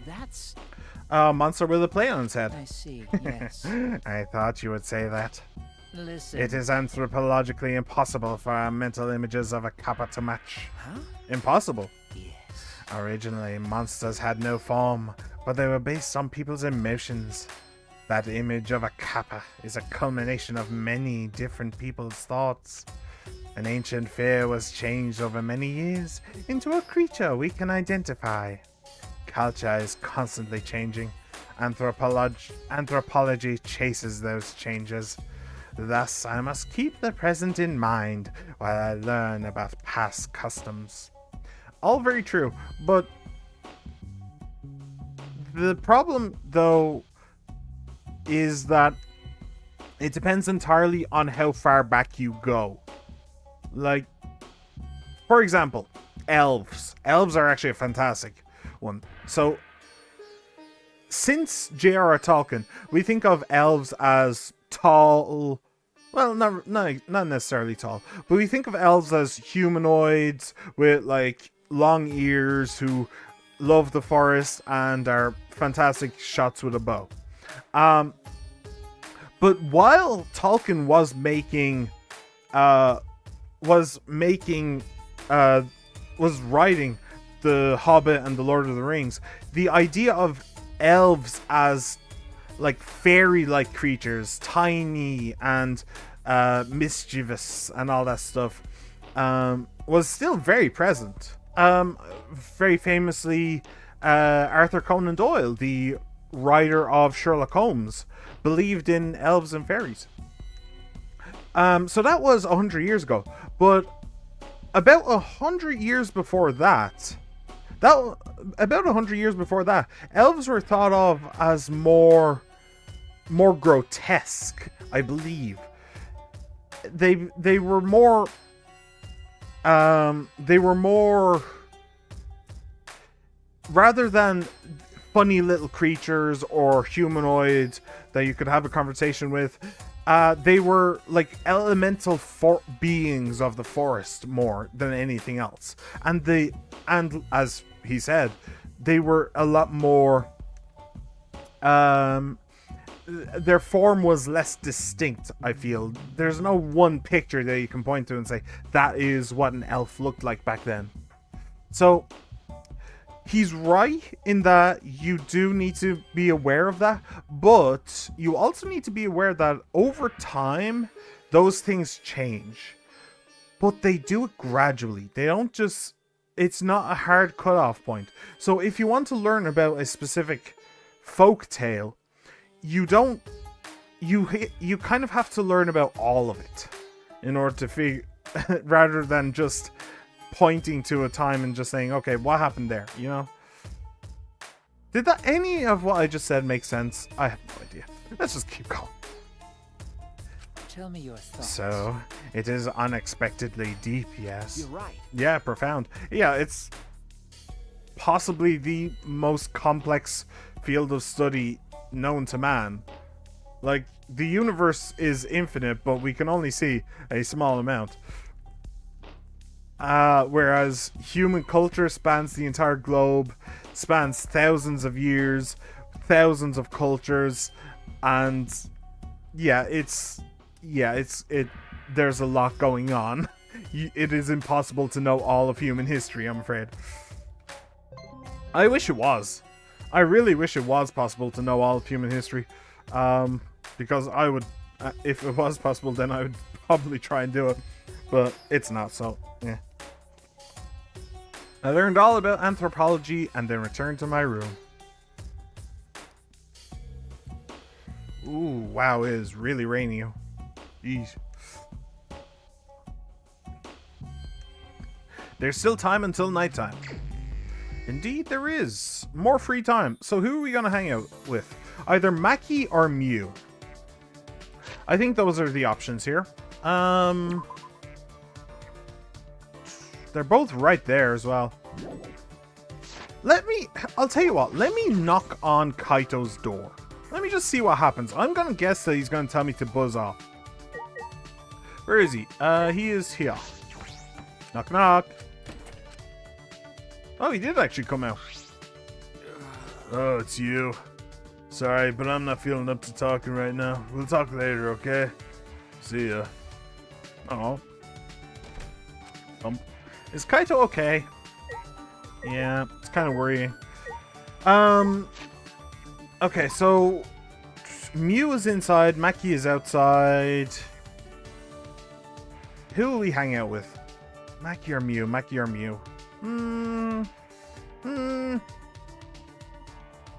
[SPEAKER 4] That's...
[SPEAKER 1] monster with a plate on its head.
[SPEAKER 4] I see, yes.
[SPEAKER 1] I thought you would say that.
[SPEAKER 4] Listen.
[SPEAKER 1] It is anthropologically impossible for our mental images of a kappa to match.
[SPEAKER 4] Huh?
[SPEAKER 1] Impossible.
[SPEAKER 4] Yes.
[SPEAKER 1] Originally, monsters had no form, but they were based on people's emotions. That image of a kappa is a culmination of many different people's thoughts. An ancient fear was changed over many years into a creature we can identify. Culture is constantly changing. Anthropology chases those changes. Thus, I must keep the present in mind while I learn about past customs. All very true, but the problem, though, is that it depends entirely on how far back you go. Like, for example, elves. Elves are actually a fantastic one. So, since J.R.R. Tolkien, we think of elves as tall. Well, not necessarily tall, but we think of elves as humanoids with like long ears who love the forest and are fantastic shots with a bow. But while Tolkien was writing The Hobbit and The Lord of the Rings, the idea of elves as like fairy-like creatures, tiny and mischievous and all that stuff, was still very present. Very famously, Arthur Conan Doyle, the writer of Sherlock Holmes, believed in elves and fairies. So that was 100 years ago. But about 100 years before that, elves were thought of as more grotesque, I believe. They were more rather than funny little creatures or humanoids that you could have a conversation with, they were like elemental beings of the forest more than anything else. And as he said, they were a lot more their form was less distinct, I feel. There's no one picture that you can point to and say, that is what an elf looked like back then. So, he's right in that you do need to be aware of that, but you also need to be aware that over time, those things change. But they do it gradually. They don't just... It's not a hard cutoff point. So if you want to learn about a specific folk tale, you don't... You kind of have to learn about all of it in order to figure... rather than just pointing to a time and just saying, okay, what happened there, you know? Did that any of what I just said make sense? I have no idea. Let's just keep going.
[SPEAKER 4] Tell me your thoughts.
[SPEAKER 1] So, it is unexpectedly deep, yes.
[SPEAKER 4] You're right.
[SPEAKER 1] Yeah, profound. Yeah, it's possibly the most complex field of study known to man. Like, the universe is infinite, but we can only see a small amount. Whereas human culture spans the entire globe, spans thousands of years, thousands of cultures, and there's a lot going on. It is impossible to know all of human history, I'm afraid. I wish it was. I really wish it was possible to know all of human history. Because I would, if it was possible, then I would probably try and do it. But it's not, so, yeah. I learned all about anthropology and then returned to my room. Ooh, wow, it is really rainy. Jeez. There's still time until nighttime. Indeed, there is. More free time. So who are we going to hang out with? Either Maki or Mew. I think those are the options here. They're both right there as well. I'll tell you what. Let me knock on Kaito's door. Let me just see what happens. I'm going to guess that he's going to tell me to buzz off. Where is he? He is here. Knock, knock. Oh, he did actually come out. Oh, it's you. Sorry, but I'm not feeling up to talking right now. We'll talk later, okay? See ya. Oh. Is Kaito okay? Yeah, it's kind of worrying. Okay, so Mew is inside, Maki is outside. Who will we hang out with? Maki or Mew? Maki or Mew?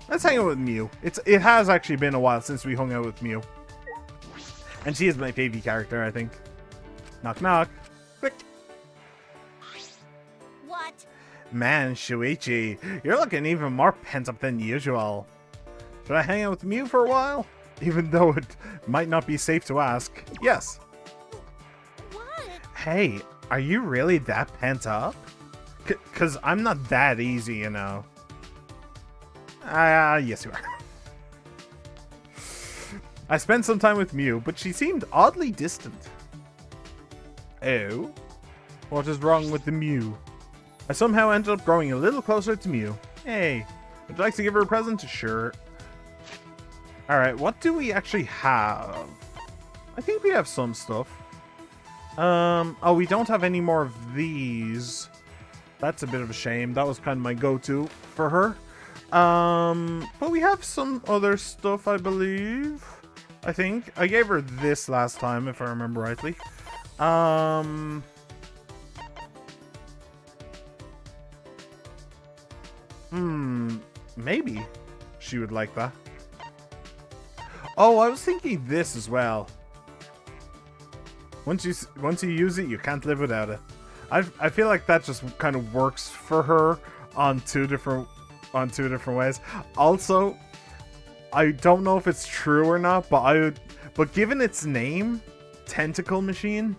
[SPEAKER 1] Let's hang out with Mew. It has actually been a while since we hung out with Mew. And she is my favorite character, I think. Knock, knock. Quick.
[SPEAKER 3] What?
[SPEAKER 1] Man, Shuichi, you're looking even more pent up than usual. Should I hang out with Mew for a while? Even though it might not be safe to ask. Yes.
[SPEAKER 3] What?
[SPEAKER 1] Hey, are you really that pent up? Cause I'm not that easy, you know. Yes you are. I spent some time with Mew, but she seemed oddly distant. Oh? What is wrong with the Mew? I somehow ended up growing a little closer to Mew. Hey, would you like to give her a present? Sure. Alright, what do we actually have? I think we have some stuff. Oh, we don't have any more of these. That's a bit of a shame. That was kind of my go-to for her. But we have some other stuff, I believe. I think. I gave her this last time, if I remember rightly. Maybe she would like that. Oh, I was thinking this as well. Once you use it, you can't live without it. I feel like that just kind of works for her on two different ways. Also, I don't know if it's true or not, but given its name, Tentacle Machine,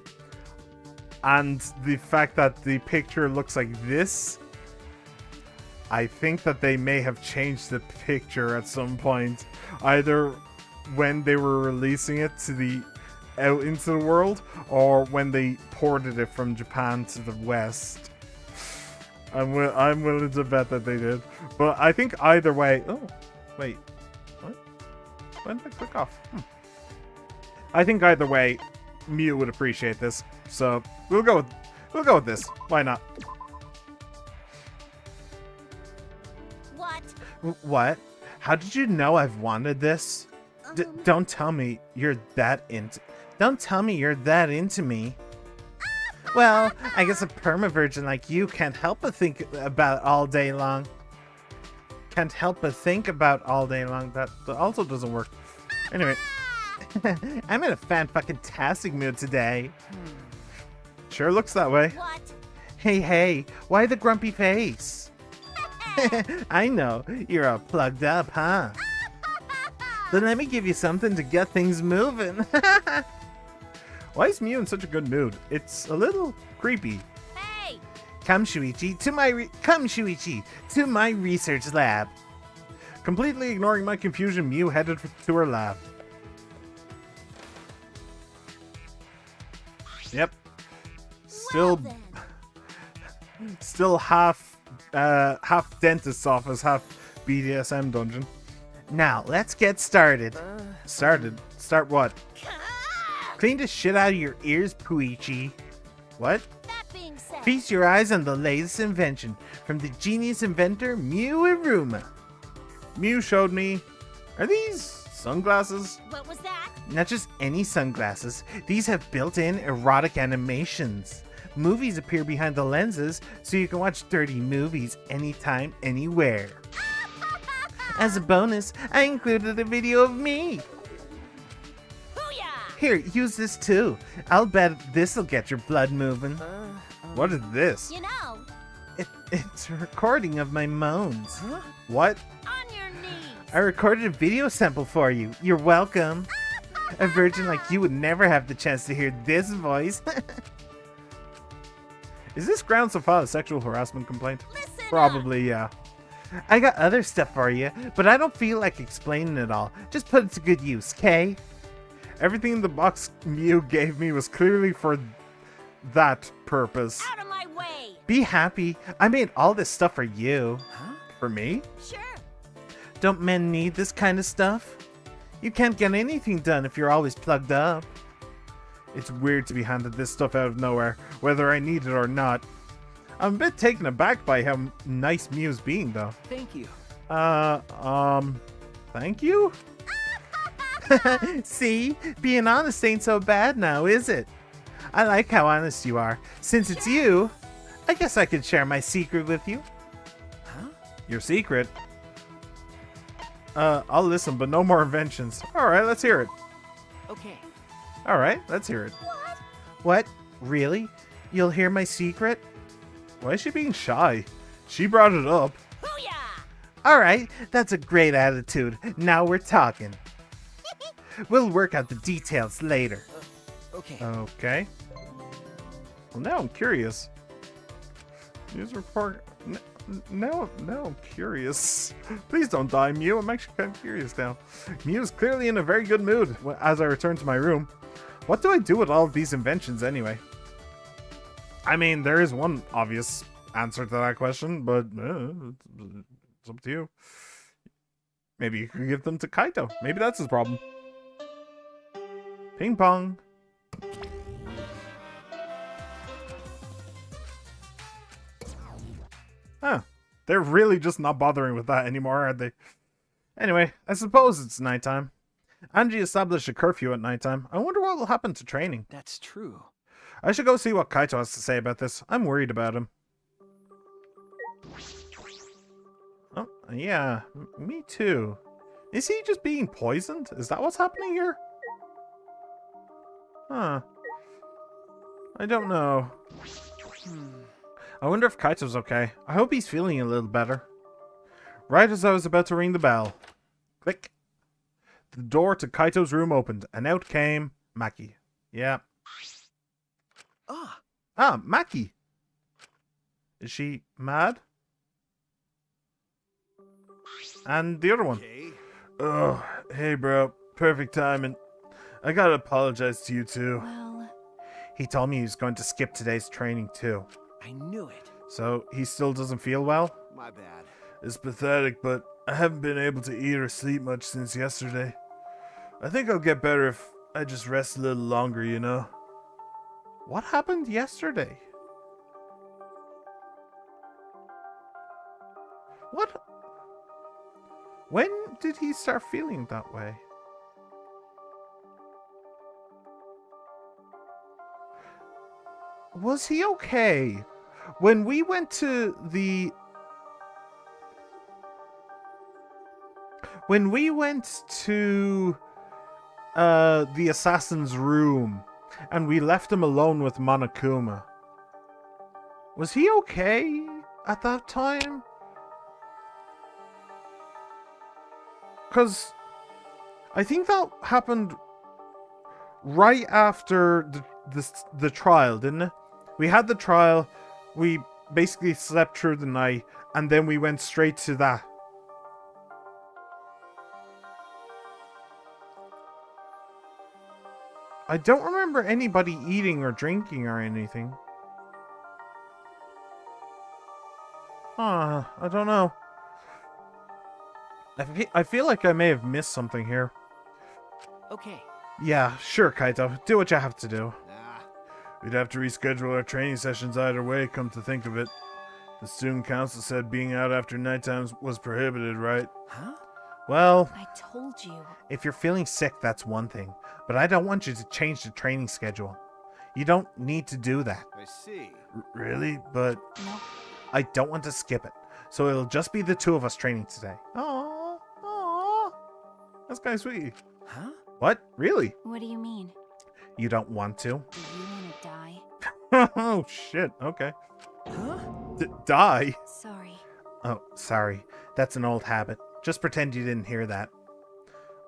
[SPEAKER 1] and the fact that the picture looks like this, I think that they may have changed the picture at some point, either when they were releasing it to out into the world, or when they ported it from Japan to the West. I'm willing to bet that they did. But I think either way... Oh, wait. What? When did I click off? I think either way, Mew would appreciate this. So we'll go with this. Why not?
[SPEAKER 3] What?
[SPEAKER 1] What? How did you know I've wanted this? Don't tell me you're that into. Don't tell me you're that into me. Well, I guess a perma-virgin like you can't help but think about all day long. Can't help but think about all day long. That also doesn't work. Anyway, I'm in a fan-fucking-tastic mood today. Sure looks that way.
[SPEAKER 3] What?
[SPEAKER 1] Hey, why the grumpy face? I know, you're all plugged up, huh? Then let me give you something to get things moving. Why is Mew in such a good mood? It's a little creepy.
[SPEAKER 3] Hey!
[SPEAKER 1] Come, Shuichi, to my research lab. Completely ignoring my confusion, Mew headed to her lab. Yep. Still half dentist's office, half BDSM dungeon. Now, let's get started. Start what? Clean the shit out of your ears, Puichi. What?
[SPEAKER 3] That being said,
[SPEAKER 1] Feast your eyes on the latest invention from the genius inventor, Mew Iruma. Mew showed me... Are these sunglasses?
[SPEAKER 3] what was that?
[SPEAKER 1] Not just any sunglasses. These have built-in erotic animations. Movies appear behind the lenses, so you can watch dirty movies anytime, anywhere. As a bonus, I included a video of me.
[SPEAKER 3] Booyah!
[SPEAKER 1] Here, use this too. I'll bet this'll get your blood moving. What is this?
[SPEAKER 3] You know,
[SPEAKER 1] It's a recording of my moans. What?
[SPEAKER 3] on your knees.
[SPEAKER 1] I recorded a video sample for you. You're welcome. A virgin like you would never have the chance to hear this voice. Is this grounds to file a sexual harassment complaint?
[SPEAKER 3] Listen
[SPEAKER 1] Probably, yeah. I got other stuff for you, but I don't feel like explaining it all. Just put it to good use, okay? Everything in the box Mew gave me was clearly for that purpose.
[SPEAKER 3] Out of my way.
[SPEAKER 1] Be happy. I made all this stuff for you.
[SPEAKER 4] Huh?
[SPEAKER 1] For me?
[SPEAKER 3] Sure.
[SPEAKER 1] Don't men need this kind of stuff? You can't get anything done if you're always plugged up. It's weird to be handed this stuff out of nowhere, whether I need it or not. I'm a bit taken aback by how nice Mew's being, though.
[SPEAKER 4] Thank you.
[SPEAKER 1] Thank you? See? Being honest ain't so bad now, is it? I like how honest you are. Since it's you, I guess I could share my secret with you.
[SPEAKER 4] Huh?
[SPEAKER 1] Your secret? I'll listen, but no more inventions. Alright, let's hear it.
[SPEAKER 4] Okay.
[SPEAKER 1] Alright, let's hear it.
[SPEAKER 3] What?
[SPEAKER 1] What? Really? You'll hear my secret? Why is she being shy? She brought it up.
[SPEAKER 3] Booyah!
[SPEAKER 1] Alright, that's a great attitude. Now we're talking. We'll work out the details later.
[SPEAKER 4] Okay.
[SPEAKER 1] Okay. Well, now I'm curious. News report. Now I'm curious. Please don't die, Mew. I'm actually kind of curious now. Mew is clearly in a very good mood as I return to my room. What do I do with all of these inventions anyway? I mean, there is one obvious answer to that question, but it's up to you. Maybe you could give them to Kaito. Maybe that's his problem. Ping pong. Huh. They're really just not bothering with that anymore, are they? Anyway, I suppose it's nighttime. Angie established a curfew at nighttime. I wonder what will happen to training.
[SPEAKER 4] That's true.
[SPEAKER 1] I should go see what Kaito has to say about this. I'm worried about him. Oh, yeah. Me too. Is he just being poisoned? Is that what's happening here? Huh. I don't know. I wonder if Kaito's okay. I hope he's feeling a little better. Right as I was about to ring the bell. Click. The door to Kaito's room opened, and out came Maki. Yeah.
[SPEAKER 4] Ah,
[SPEAKER 1] Ah, Maki. Is she mad? And the other one.
[SPEAKER 2] Okay.
[SPEAKER 1] Oh, hey bro. Perfect timing. I gotta apologize to you too.
[SPEAKER 3] Well,
[SPEAKER 1] He told me he was going to skip today's training too.
[SPEAKER 4] I knew it.
[SPEAKER 1] So he still doesn't feel well?
[SPEAKER 2] My bad.
[SPEAKER 1] It's pathetic, but I haven't been able to eat or sleep much since yesterday. I think I'll get better if I just rest a little longer, you know? What happened yesterday? What? When did he start feeling that way? Was he okay? When we went to the... When we went to the assassin's room and we left him alone with Monokuma, was he okay at that time? Because I think that happened right after the trial, didn't it? We had the trial, we basically slept through the night, and then we went straight to that. I don't remember anybody eating or drinking or anything. I don't know. I feel like I may have missed something here.
[SPEAKER 4] Okay.
[SPEAKER 1] Yeah, sure, Kaito. Do what you have to do.
[SPEAKER 2] Ah,
[SPEAKER 1] We'd have to reschedule our training sessions either way, come to think of it. The student council said being out after nighttime was prohibited, right?
[SPEAKER 4] Huh?
[SPEAKER 1] Well,
[SPEAKER 5] I told you.
[SPEAKER 1] if you're feeling sick, that's one thing. But I don't want you to change the training schedule. You don't need to do that.
[SPEAKER 2] I see.
[SPEAKER 1] Really? But
[SPEAKER 5] Nope.
[SPEAKER 1] I don't want to skip it. So it'll just be the two of us training today. Aww. Aww. That's kind of sweet.
[SPEAKER 4] Huh?
[SPEAKER 1] What? Really?
[SPEAKER 5] What do you mean?
[SPEAKER 1] You don't want to?
[SPEAKER 5] Do you want to die?
[SPEAKER 1] Oh, shit. Okay.
[SPEAKER 4] Huh?
[SPEAKER 1] Die?
[SPEAKER 5] Sorry.
[SPEAKER 1] Oh, sorry. That's an old habit. Just pretend you didn't hear that.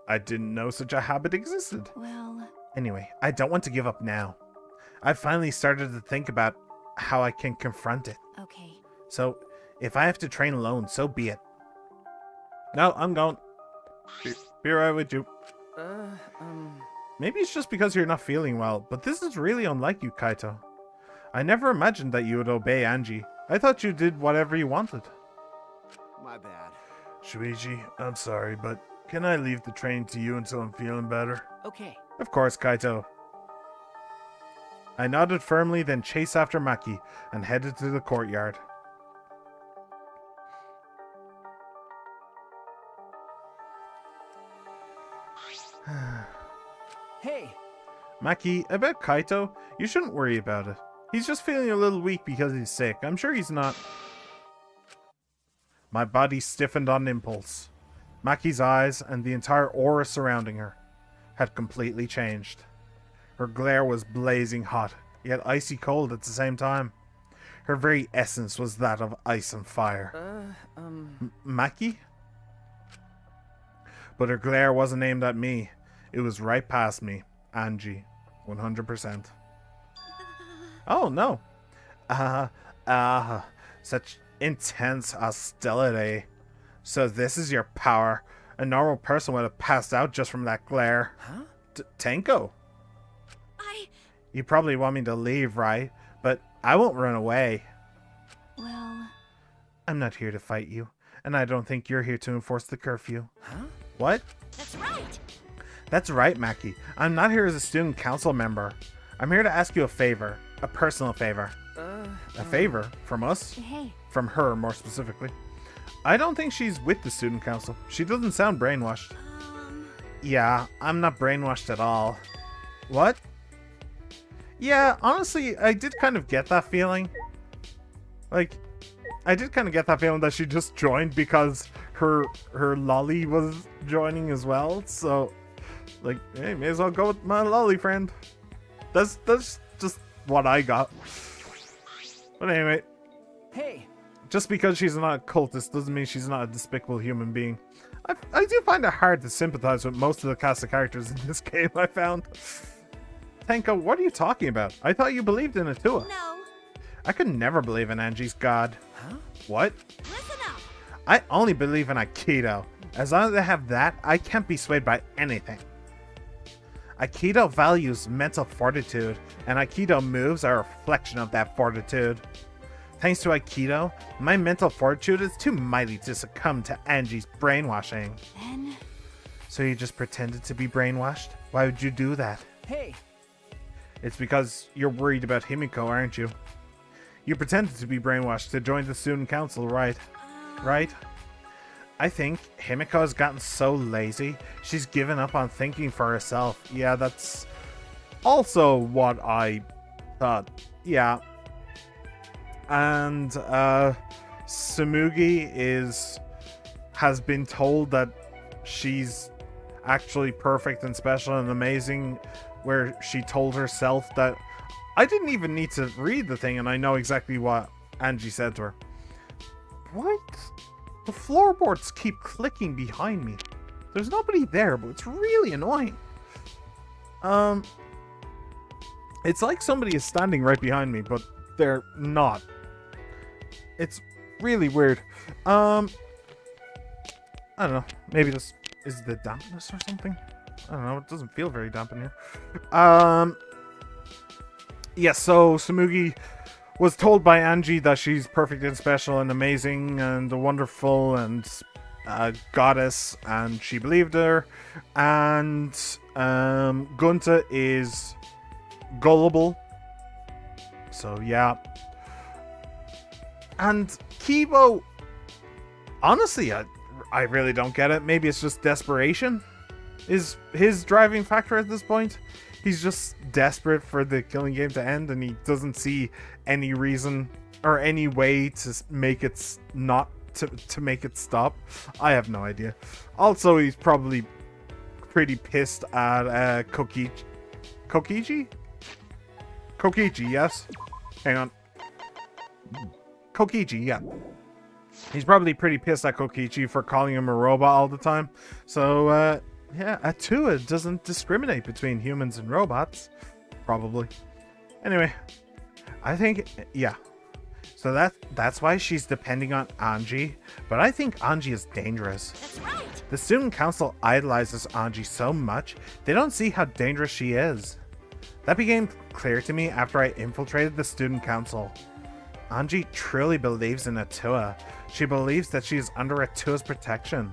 [SPEAKER 1] I didn't know such a habit existed.
[SPEAKER 5] Well,
[SPEAKER 1] Anyway, I don't want to give up now. I've finally started to think about how I can confront it.
[SPEAKER 5] okay.
[SPEAKER 1] So, if I have to train alone, so be it. No, I'm going. Be right with you. Maybe it's just because you're not feeling well, but this is really unlike you, Kaito. I never imagined that you would obey Angie. I thought you did whatever you wanted.
[SPEAKER 2] My bad.
[SPEAKER 1] Shuichi, I'm sorry, but can I leave the training to you until I'm feeling better?
[SPEAKER 4] Okay.
[SPEAKER 1] Of course, Kaito. I nodded firmly, then chased after Maki and headed to the courtyard.
[SPEAKER 4] Hey.
[SPEAKER 1] Maki, about Kaito, you shouldn't worry about it. He's just feeling a little weak because he's sick. I'm sure he's not. My body stiffened on impulse. Maki's eyes and the entire aura surrounding her had completely changed. Her glare was blazing hot, yet icy cold at the same time. Her very essence was that of ice and fire. Maki? But her glare wasn't aimed at me. It was right past me. Angie. 100%. Oh, no. Such intense hostility. So this is your power. A normal person would have passed out just from that glare.
[SPEAKER 4] Huh?
[SPEAKER 1] Tenko. You probably want me to leave, right? But I won't run away.
[SPEAKER 5] Well,
[SPEAKER 1] I'm not here to fight you, and I don't think you're here to enforce the curfew.
[SPEAKER 4] Huh?
[SPEAKER 1] What?
[SPEAKER 3] That's right.
[SPEAKER 1] That's right, Maki. I'm not here as a student council member. I'm here to ask you a favor. A personal favor. A favor? From us?
[SPEAKER 5] hey.
[SPEAKER 1] From her, more specifically. I don't think she's with the student council. She doesn't sound brainwashed. Yeah, I'm not brainwashed at all. What? Yeah, honestly, I did kind of get that feeling. Like, I did kind of get that feeling that she just joined because her lolly was joining as well. So, like, hey, may as well go with my lolly friend. That's just what I got. But anyway,
[SPEAKER 4] Hey.
[SPEAKER 1] just because she's not a cultist doesn't mean she's not a despicable human being. I do find it hard to sympathize with most of the cast of characters in this game, I found. Tenko, what are you talking about? I thought you believed in Atua.
[SPEAKER 3] No.
[SPEAKER 1] I could never believe in Angie's god.
[SPEAKER 4] Huh?
[SPEAKER 1] What?
[SPEAKER 3] Listen up.
[SPEAKER 1] I only believe in Aikido. As long as I have that, I can't be swayed by anything. Aikido values mental fortitude, and Aikido moves are a reflection of that fortitude. Thanks to Aikido, my mental fortitude is too mighty to succumb to Angie's brainwashing.
[SPEAKER 5] Then
[SPEAKER 1] So you just pretended to be brainwashed? Why would you do that?
[SPEAKER 4] Hey.
[SPEAKER 1] It's because you're worried about Himiko, aren't you? You pretended to be brainwashed to join the student council, right? Right? I think Himiko has gotten so lazy, she's given up on thinking for herself. Yeah, that's also what I thought. Yeah. And Tsumugi has been told that she's actually perfect and special and amazing, where she told herself that I didn't even need to read the thing and I know exactly what Angie said to her. What? The floorboards keep clicking behind me. There's nobody there, but it's really annoying. It's like somebody is standing right behind me, but they're not. It's really weird. I don't know. Maybe this is the dampness or something. I don't know. It doesn't feel very damp in here. Yeah, so Tsumugi was told by Angie that she's perfect and special and amazing and wonderful and a goddess, and she believed her. And Gunta is gullible. So yeah. And Kibo, honestly, I really don't get it. Maybe it's just desperation is his driving factor at this point. He's just desperate for the killing game to end, and he doesn't see any reason or any way to make it not to make it stop. I have no idea. Also, he's probably pretty pissed at Kokichi, yes. Hang on. Kokichi, yeah. He's probably pretty pissed at Kokichi for calling him a robot all the time. So, yeah, Atua doesn't discriminate between humans and robots. Probably. Anyway, I think, yeah. So that's why she's depending on Angie. But I think Angie is dangerous.
[SPEAKER 3] That's right.
[SPEAKER 1] The student council idolizes Angie so much, they don't see how dangerous she is. That became clear to me after I infiltrated the student council. Angie truly believes in Atua. She believes that she is under Atua's protection.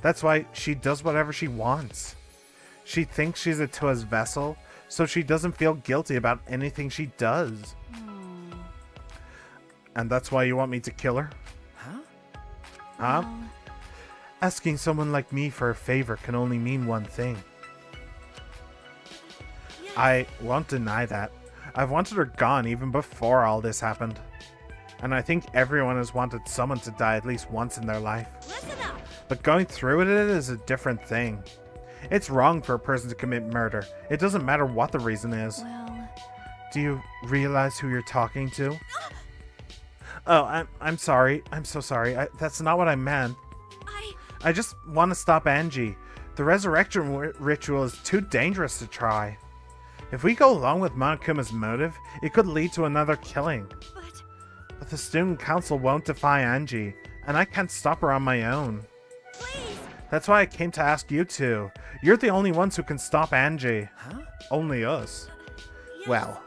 [SPEAKER 1] That's why she does whatever she wants. She thinks she's Atua's vessel, so she doesn't feel guilty about anything she does. And that's why you want me to kill her?
[SPEAKER 4] Huh?
[SPEAKER 1] Huh? Asking someone like me for a favor can only mean one thing. I won't deny that. I've wanted her gone even before all this happened. And I think everyone has wanted someone to die at least once in their life.
[SPEAKER 3] Listen up.
[SPEAKER 1] But going through with it is a different thing. It's wrong for a person to commit murder. It doesn't matter what the reason is.
[SPEAKER 5] Well,
[SPEAKER 1] Do you realize who you're talking to? Oh, I'm sorry. I'm so sorry. That's not what I meant. I just want to stop Angie. The resurrection ritual is too dangerous to try. If we go along with Monokuma's motive, it could lead to another killing. But the student council won't defy Angie, and I can't stop her on my own.
[SPEAKER 3] Please.
[SPEAKER 1] That's why I came to ask you two. You're the only ones who can stop Angie.
[SPEAKER 4] Huh?
[SPEAKER 1] Only us.
[SPEAKER 3] Yes.
[SPEAKER 1] Well,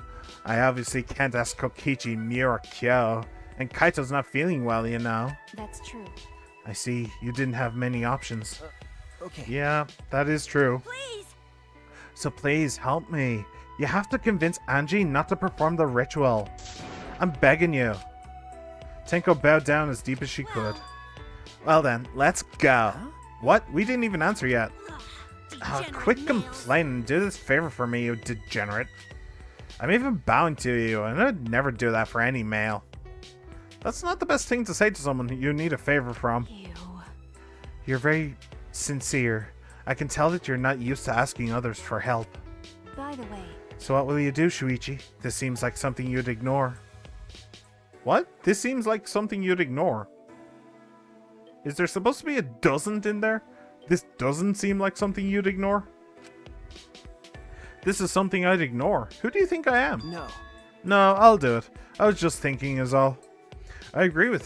[SPEAKER 1] I obviously can't ask Kokichi, Miu, or Kyo, and Kaito's not feeling well, you know.
[SPEAKER 5] that's true.
[SPEAKER 1] I see, you didn't have many options.
[SPEAKER 4] Okay.
[SPEAKER 1] Yeah, that is true.
[SPEAKER 3] Please.
[SPEAKER 1] So please, help me. You have to convince Angie not to perform the ritual. I'm begging you. Tenko bowed down as deep as she could. Well then, let's go.
[SPEAKER 4] Huh?
[SPEAKER 1] What? We didn't even answer yet.
[SPEAKER 3] Degenerate
[SPEAKER 1] Quit
[SPEAKER 3] males.
[SPEAKER 1] complaining. Do this favor for me, you degenerate. I'm even bowing to you, and I'd never do that for any male. That's not the best thing to say to someone you need a favor from.
[SPEAKER 5] Ew.
[SPEAKER 1] You're very sincere. I can tell that you're not used to asking others for help.
[SPEAKER 5] By the way,
[SPEAKER 1] So what will you do, Shuichi? This seems like something you'd ignore. What? This seems like something you'd ignore. Is there supposed to be a doesn't in there? This doesn't seem like something you'd ignore. This is something I'd ignore. Who do you think I am?
[SPEAKER 4] No.
[SPEAKER 1] No, I'll do it. I was just thinking is all. I agree with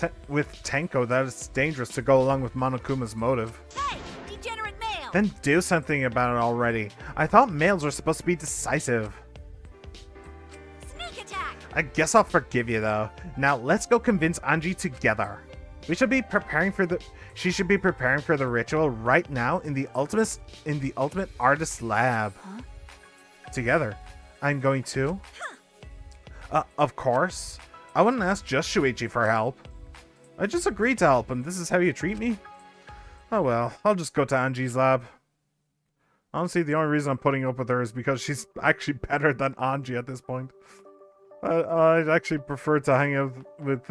[SPEAKER 1] Tenko that it's dangerous to go along with Monokuma's motive.
[SPEAKER 3] Hey, degenerate male.
[SPEAKER 1] Then do something about it already. I thought males were supposed to be decisive.
[SPEAKER 3] Sneak attack.
[SPEAKER 1] I guess I'll forgive you though. Now let's go convince Angie together. We should be preparing for the. She should be preparing for the ritual right now in the ultimate artist lab.
[SPEAKER 5] Huh?
[SPEAKER 1] Together. I'm going to. Of course. I wouldn't ask just Shuichi for help. I just agreed to help, and this is how you treat me? Oh well, I'll just go to Anji's lab. Honestly, the only reason I'm putting up with her is because she's actually better than Anji at this point. I'd actually prefer to hang out with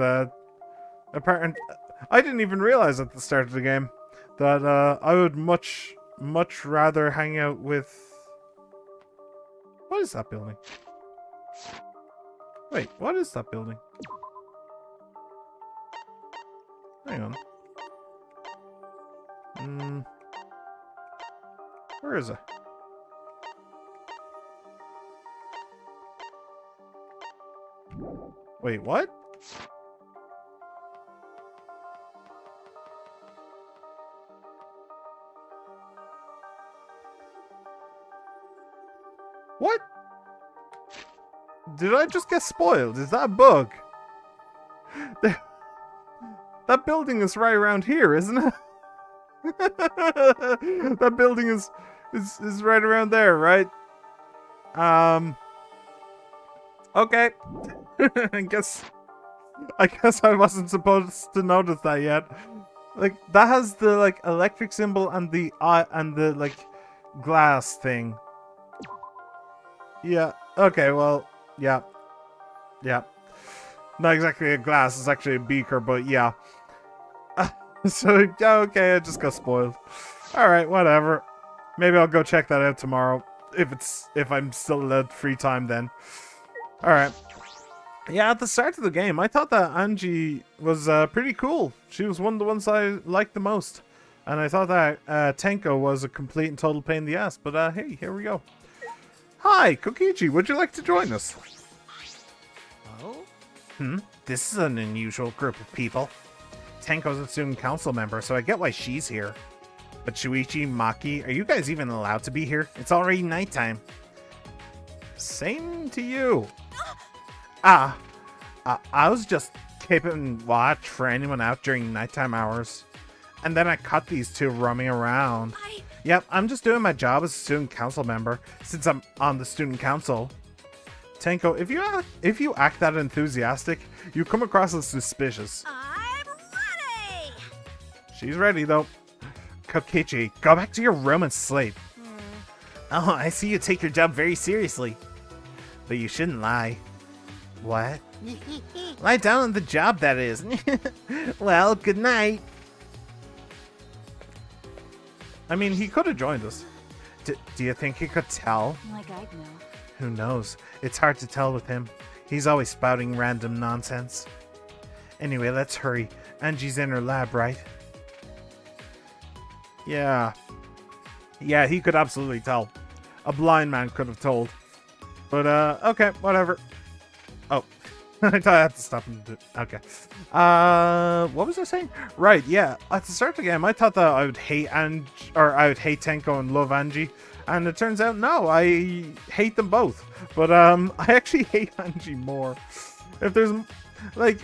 [SPEAKER 1] apparent. I didn't even realize at the start of the game that I would much rather hang out with. What is that building? Wait, what is that building? Hang on. Where is it? Wait, what? What? Did I just get spoiled? Is that a bug? That building is right around here, isn't it? That building is right around there, right? Okay. I guess I wasn't supposed to notice that yet. Like, that has the like electric symbol and the eye and the like glass thing. Yeah. Okay, well, yeah. Yeah. Not exactly a glass, it's actually a beaker, but yeah. So, yeah, okay, I just got spoiled. Alright, whatever. Maybe I'll go check that out tomorrow. If I'm still allowed free time then. Alright. Yeah, at the start of the game, I thought that Anji was pretty cool. She was one of the ones I liked the most. And I thought that Tenko was a complete and total pain in the ass. But hey, here we go. Hi, Kokichi, would you like to join us?
[SPEAKER 4] Oh?
[SPEAKER 1] This is an unusual group of people. Tenko's a student council member, so I get why she's here. But Shuichi, Maki, are you guys even allowed to be here? It's already nighttime. Same to you. I was just keeping watch for anyone out during nighttime hours. And then I caught these two roaming around. Yep, I'm just doing my job as a student council member, since I'm on the student council. Tenko, if you act that enthusiastic, you come across as suspicious.
[SPEAKER 3] I'm ready!
[SPEAKER 1] She's ready, though. Kokichi, go back to your room and sleep. Oh, I see you take your job very seriously. But you shouldn't lie. What? Lie down on the job, that is. Well, good night. I mean, he could have joined us. Do you think he could tell?
[SPEAKER 5] Like I'd know.
[SPEAKER 1] Who knows? It's hard to tell with him. He's always spouting random nonsense. Anyway, let's hurry. Angie's in her lab, right? Yeah. Yeah, he could absolutely tell. A blind man could have told. But, okay, whatever. Oh. I thought I had to stop and do. Okay. What was I saying? Right, yeah. At the start of the game, I thought that I would hate I would hate Tenko and love Angie. And it turns out, no, I hate them both. But, I actually hate Angie more. If there's, like,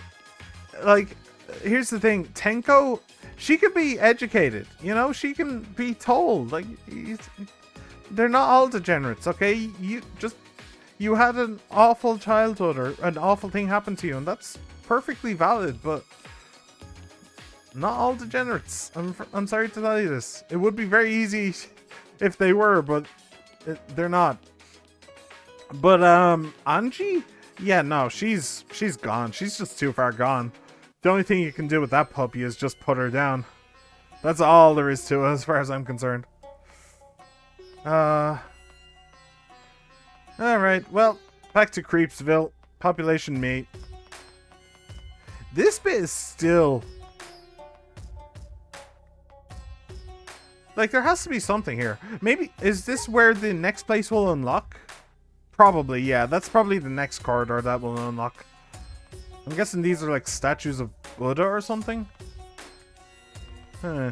[SPEAKER 1] here's the thing. Tenko, she could be educated. You know, she can be told. Like, they're not all degenerates, okay? You had an awful childhood or an awful thing happen to you, and that's perfectly valid, but not all degenerates. I'm sorry to tell you this. It would be very easy if they were, but they're not. But Angie? Yeah, no, she's gone. She's just too far gone. The only thing you can do with that puppy is just put her down. That's all there is to it as far as I'm concerned. Alright, well, back to Creepsville. Population meet. This bit is still... like, there has to be something here. Maybe, is this where the next place will unlock? Probably, yeah. That's probably the next corridor that will unlock. I'm guessing these are like statues of Buddha or something? Huh.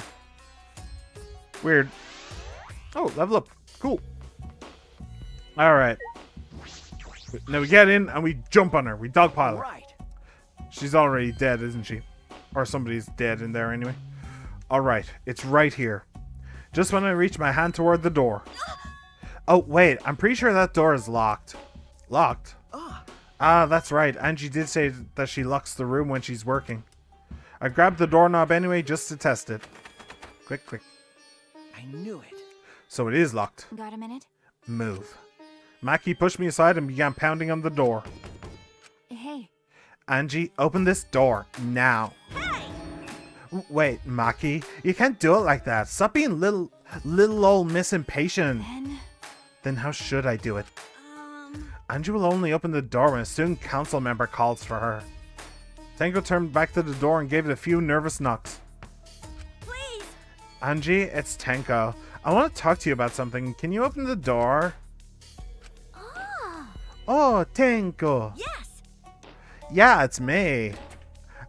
[SPEAKER 1] Weird. Oh, level up. Cool. Alright. Now we get in and we jump on her. We dogpile her.
[SPEAKER 4] Right.
[SPEAKER 1] She's already dead, isn't she? Or somebody's dead in there anyway. Alright, it's right here. Just when I reach my hand toward the door. Oh, wait, I'm pretty sure that door is locked. Locked? Ah, that's right. Angie did say that she locks the room when she's working. I grabbed the doorknob anyway just to test it. Quick, quick.
[SPEAKER 4] I knew it.
[SPEAKER 1] So it is locked.
[SPEAKER 5] Got a minute?
[SPEAKER 1] Move. Mackie pushed me aside and began pounding on the door.
[SPEAKER 5] Hey.
[SPEAKER 1] Angie, open this door now.
[SPEAKER 3] Hey!
[SPEAKER 1] Wait, Mackie, you can't do it like that. Stop being little old Miss Impatient. Then how should I do it? Angie will only open the door when a student council member calls for her. Tango turned back to the door and gave it a few nervous knocks.
[SPEAKER 3] Please!
[SPEAKER 1] Angie, it's Tenko. I want to talk to you about something. Can you open the door?
[SPEAKER 3] Ah!
[SPEAKER 1] Oh, Tenko.
[SPEAKER 3] Yes!
[SPEAKER 1] Yeah, it's me.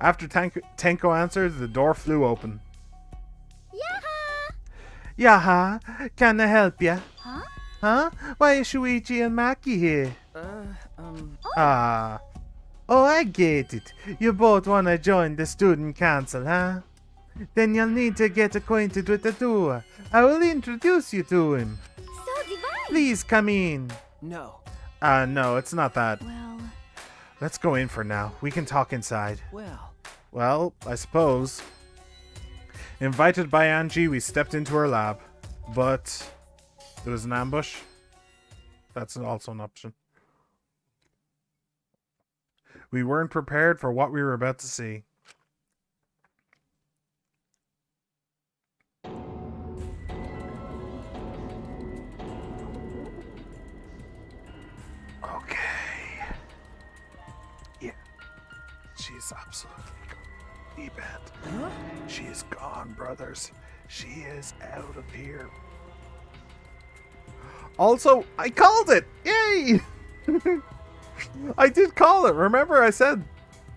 [SPEAKER 1] After Tenko answered, the door flew open.
[SPEAKER 3] Yaha!
[SPEAKER 1] Yaha, can I help ya?
[SPEAKER 3] Huh?
[SPEAKER 1] Huh? Why is Shuichi and Maki here? Ah. Oh, I get it. You both want to join the student council, huh? Then you'll need to get acquainted with the Dua. I will introduce you to him.
[SPEAKER 3] So divine!
[SPEAKER 1] Please come in.
[SPEAKER 4] No.
[SPEAKER 1] No, it's not that.
[SPEAKER 5] Well,
[SPEAKER 1] Let's go in for now. We can talk inside.
[SPEAKER 4] Well,
[SPEAKER 1] I suppose. Invited by Angie, we stepped into her lab. But it was an ambush. That's also an option. We weren't prepared for what we were about to see. Okay. Yeah. She's absolutely gone. E-band.
[SPEAKER 4] huh?
[SPEAKER 1] She is gone, brothers. She is out of here. Also, I called it! Yay! I did call it. Remember, I said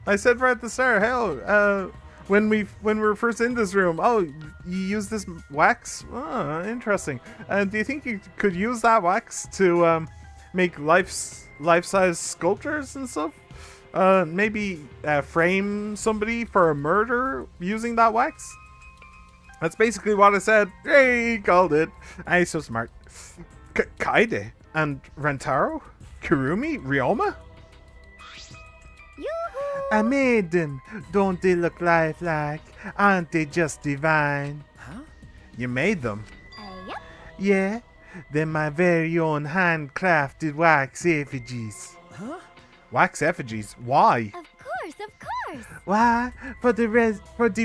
[SPEAKER 1] right at the start, hell, when we were first in this room, oh, you use this wax? Oh, interesting. And do you think you could use that wax to make life-size sculptures and stuff? Maybe frame somebody for a murder using that wax? That's basically what I said. Hey, called it. I'm so smart. Kaide and Rentaro? Kurumi? Ryoma?
[SPEAKER 3] Yoo-hoo!
[SPEAKER 1] A maiden. Don't they look lifelike? Aren't they just divine?
[SPEAKER 4] Huh?
[SPEAKER 1] You made them?
[SPEAKER 3] Yep.
[SPEAKER 1] Yeah? They're my very own handcrafted wax effigies.
[SPEAKER 4] Huh?
[SPEAKER 1] Wax effigies? Why?
[SPEAKER 3] Of course.
[SPEAKER 1] Why? For the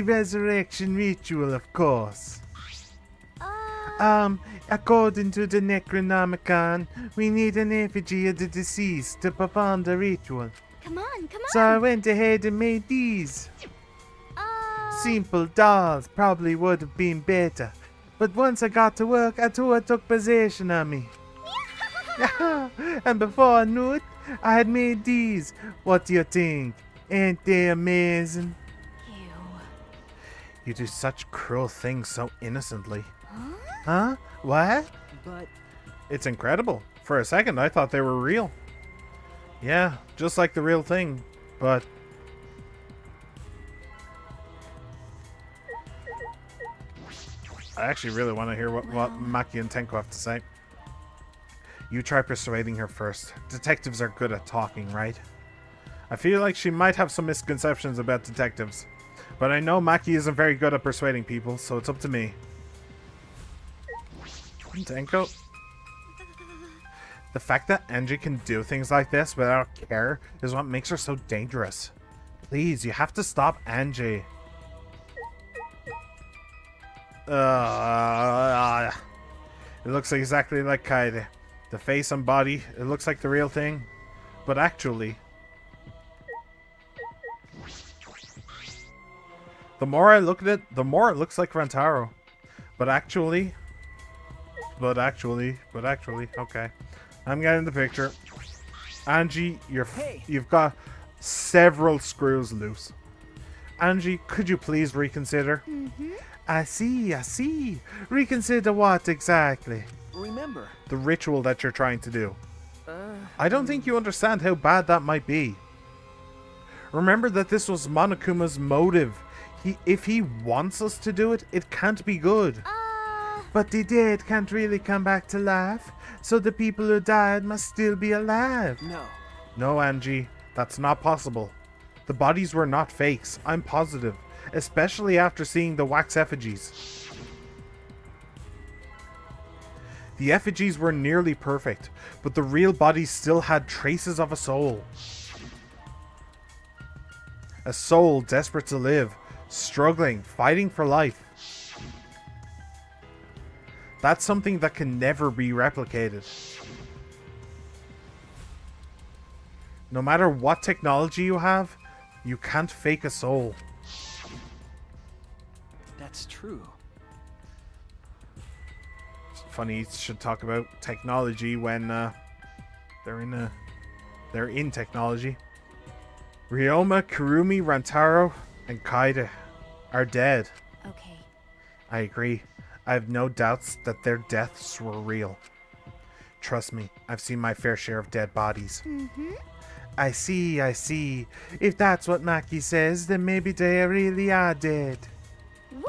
[SPEAKER 1] resurrection ritual, of course. According to the Necronomicon, we need an effigy of the deceased to perform the ritual.
[SPEAKER 3] Come on.
[SPEAKER 1] So I went ahead and made these. Simple dolls probably would have been better. But once I got to work, Atua took possession of me. And before I knew it, I had made these. What do you think? Ain't they amazing?
[SPEAKER 5] ew.
[SPEAKER 1] You do such cruel things so innocently.
[SPEAKER 3] Huh?
[SPEAKER 1] Huh? What?
[SPEAKER 4] But
[SPEAKER 1] It's incredible. For a second, I thought they were real. Yeah, just like the real thing, but... I actually really want to hear what Maki and Tenko have to say. You try persuading her first. Detectives are good at talking, right? I feel like she might have some misconceptions about detectives. But I know Maki isn't very good at persuading people, so it's up to me. Tenko? The fact that Angie can do things like this without care is what makes her so dangerous. Please, you have to stop Angie. It looks exactly like Kaede. The face and body, it looks like the real thing. But actually... the more I look at it, the more it looks like Rentaro. But actually, okay. I'm getting the picture. Angie, you've got several screws loose. Angie, could you please reconsider?
[SPEAKER 3] Mm-hmm.
[SPEAKER 1] I see. Reconsider what exactly?
[SPEAKER 4] remember.
[SPEAKER 1] The ritual that you're trying to do. I don't think you understand how bad that might be. Remember that this was Monokuma's motive. If he wants us to do it, it can't be good. But the dead can't really come back to life, so the people who died must still be alive.
[SPEAKER 4] No.
[SPEAKER 1] No, Angie, that's not possible. The bodies were not fakes, I'm positive, especially after seeing the wax effigies. The effigies were nearly perfect, but the real bodies still had traces of a soul. A soul desperate to live, struggling, fighting for life. That's something that can never be replicated. No matter what technology you have, you can't fake a soul.
[SPEAKER 4] That's true.
[SPEAKER 1] It's funny you should talk about technology when they're in technology. Ryoma, Kurumi, Rantaro, and Kaide are dead.
[SPEAKER 5] Okay.
[SPEAKER 1] I agree. I have no doubts that their deaths were real. Trust me, I've seen my fair share of dead bodies. I see. If that's what Maki says, then maybe they really are dead.
[SPEAKER 3] Woohoo!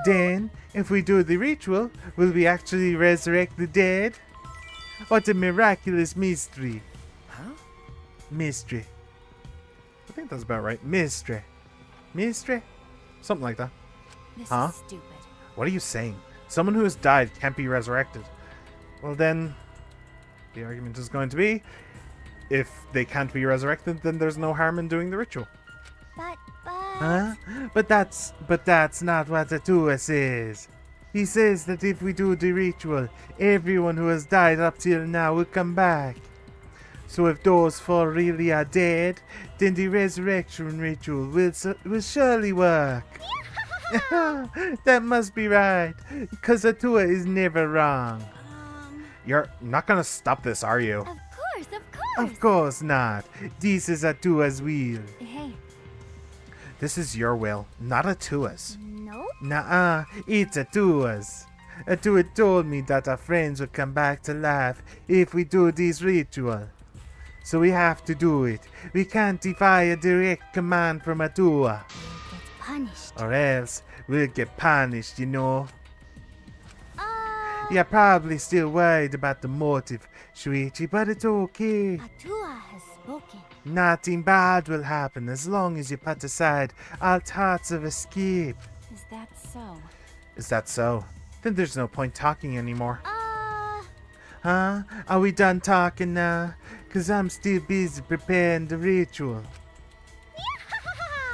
[SPEAKER 1] Then, if we do the ritual, will we actually resurrect the dead? What a miraculous mystery.
[SPEAKER 4] Huh?
[SPEAKER 1] Mystery. I think that's about right. Mystery. Mystery? Something like that.
[SPEAKER 5] This
[SPEAKER 1] Huh?
[SPEAKER 5] is stupid.
[SPEAKER 1] What are you saying? Someone who has died can't be resurrected. Well then, the argument is going to be, if they can't be resurrected, then there's no harm in doing the ritual.
[SPEAKER 3] But...
[SPEAKER 1] Huh? But that's not what Atua says. He says that if we do the ritual, everyone who has died up till now will come back. So if those four really are dead, then the resurrection ritual will surely work. That must be right, because Atua is never wrong. You're not gonna stop this, are you?
[SPEAKER 3] Of course.
[SPEAKER 1] Of course not. This is Atua's will.
[SPEAKER 5] Hey,
[SPEAKER 1] This is your will, not Atua's.
[SPEAKER 3] Nope.
[SPEAKER 1] Nuh-uh, it's Atua's. Atua told me that our friends will come back to life if we do this ritual. So we have to do it. We can't defy a direct command from Atua.
[SPEAKER 3] Get punished.
[SPEAKER 1] Or else we'll get punished, you know. You're probably still worried about the motive, Shuichi, but it's okay.
[SPEAKER 3] Atua has spoken.
[SPEAKER 1] Nothing bad will happen as long as you put aside all thoughts of escape.
[SPEAKER 5] is that so?
[SPEAKER 1] Is that so? Then there's no point talking anymore. Huh? Are we done talking now? 'Cause I'm still busy preparing the ritual.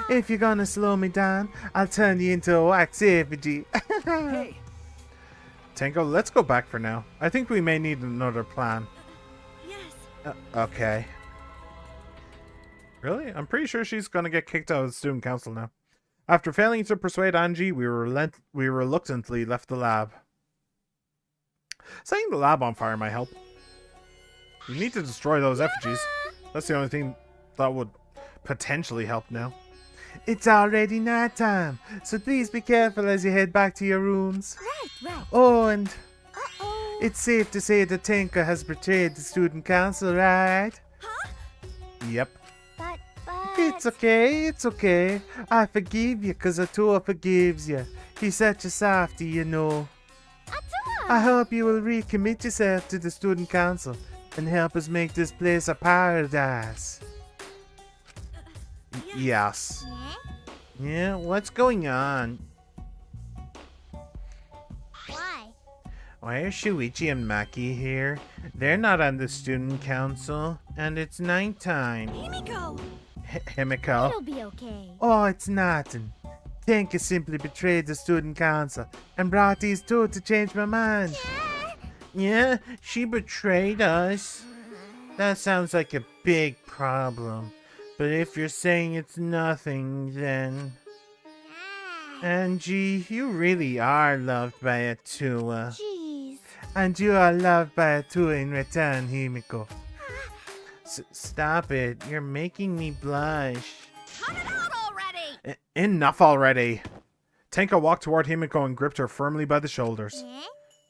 [SPEAKER 1] If you're gonna slow me down, I'll turn you into a wax effigy.
[SPEAKER 4] Hey,
[SPEAKER 1] Tango, let's go back for now. I think we may need another plan.
[SPEAKER 3] Yes.
[SPEAKER 1] Okay. Really? I'm pretty sure she's gonna get kicked out of the student council now. After failing to persuade Angie, we reluctantly left the lab. Setting the lab on fire might help. We need to destroy those effigies. That's the only thing that would potentially help now. It's already night time, so please be careful as you head back to your rooms.
[SPEAKER 3] Right.
[SPEAKER 1] Oh, and
[SPEAKER 3] Uh-oh.
[SPEAKER 1] it's safe to say that Tenka has betrayed the student council, right?
[SPEAKER 3] Huh?
[SPEAKER 1] Yep.
[SPEAKER 3] But...
[SPEAKER 1] It's okay. I forgive you, 'cause Atua forgives you. He's such a softie, you know.
[SPEAKER 3] Atua!
[SPEAKER 1] I hope you will recommit yourself to the student council and help us make this place a paradise. Yes. Yeah, what's going on?
[SPEAKER 3] Why?
[SPEAKER 1] Why are Shuichi and Maki here? They're not on the student council, and it's nighttime.
[SPEAKER 3] Himiko!
[SPEAKER 1] Himiko?
[SPEAKER 3] It'll be okay.
[SPEAKER 1] Oh, it's nothing. Tenka simply betrayed the student council and brought these two to change my mind. Yeah, she betrayed us. That sounds like a big problem. But if you're saying it's nothing, then... Angie, you really are loved by Atua.
[SPEAKER 3] Jeez.
[SPEAKER 1] And you are loved by Atua in return, Himiko. Stop it. You're making me blush.
[SPEAKER 3] Cut it out already!
[SPEAKER 1] Enough already. Tenka walked toward Himiko and gripped her firmly by the shoulders.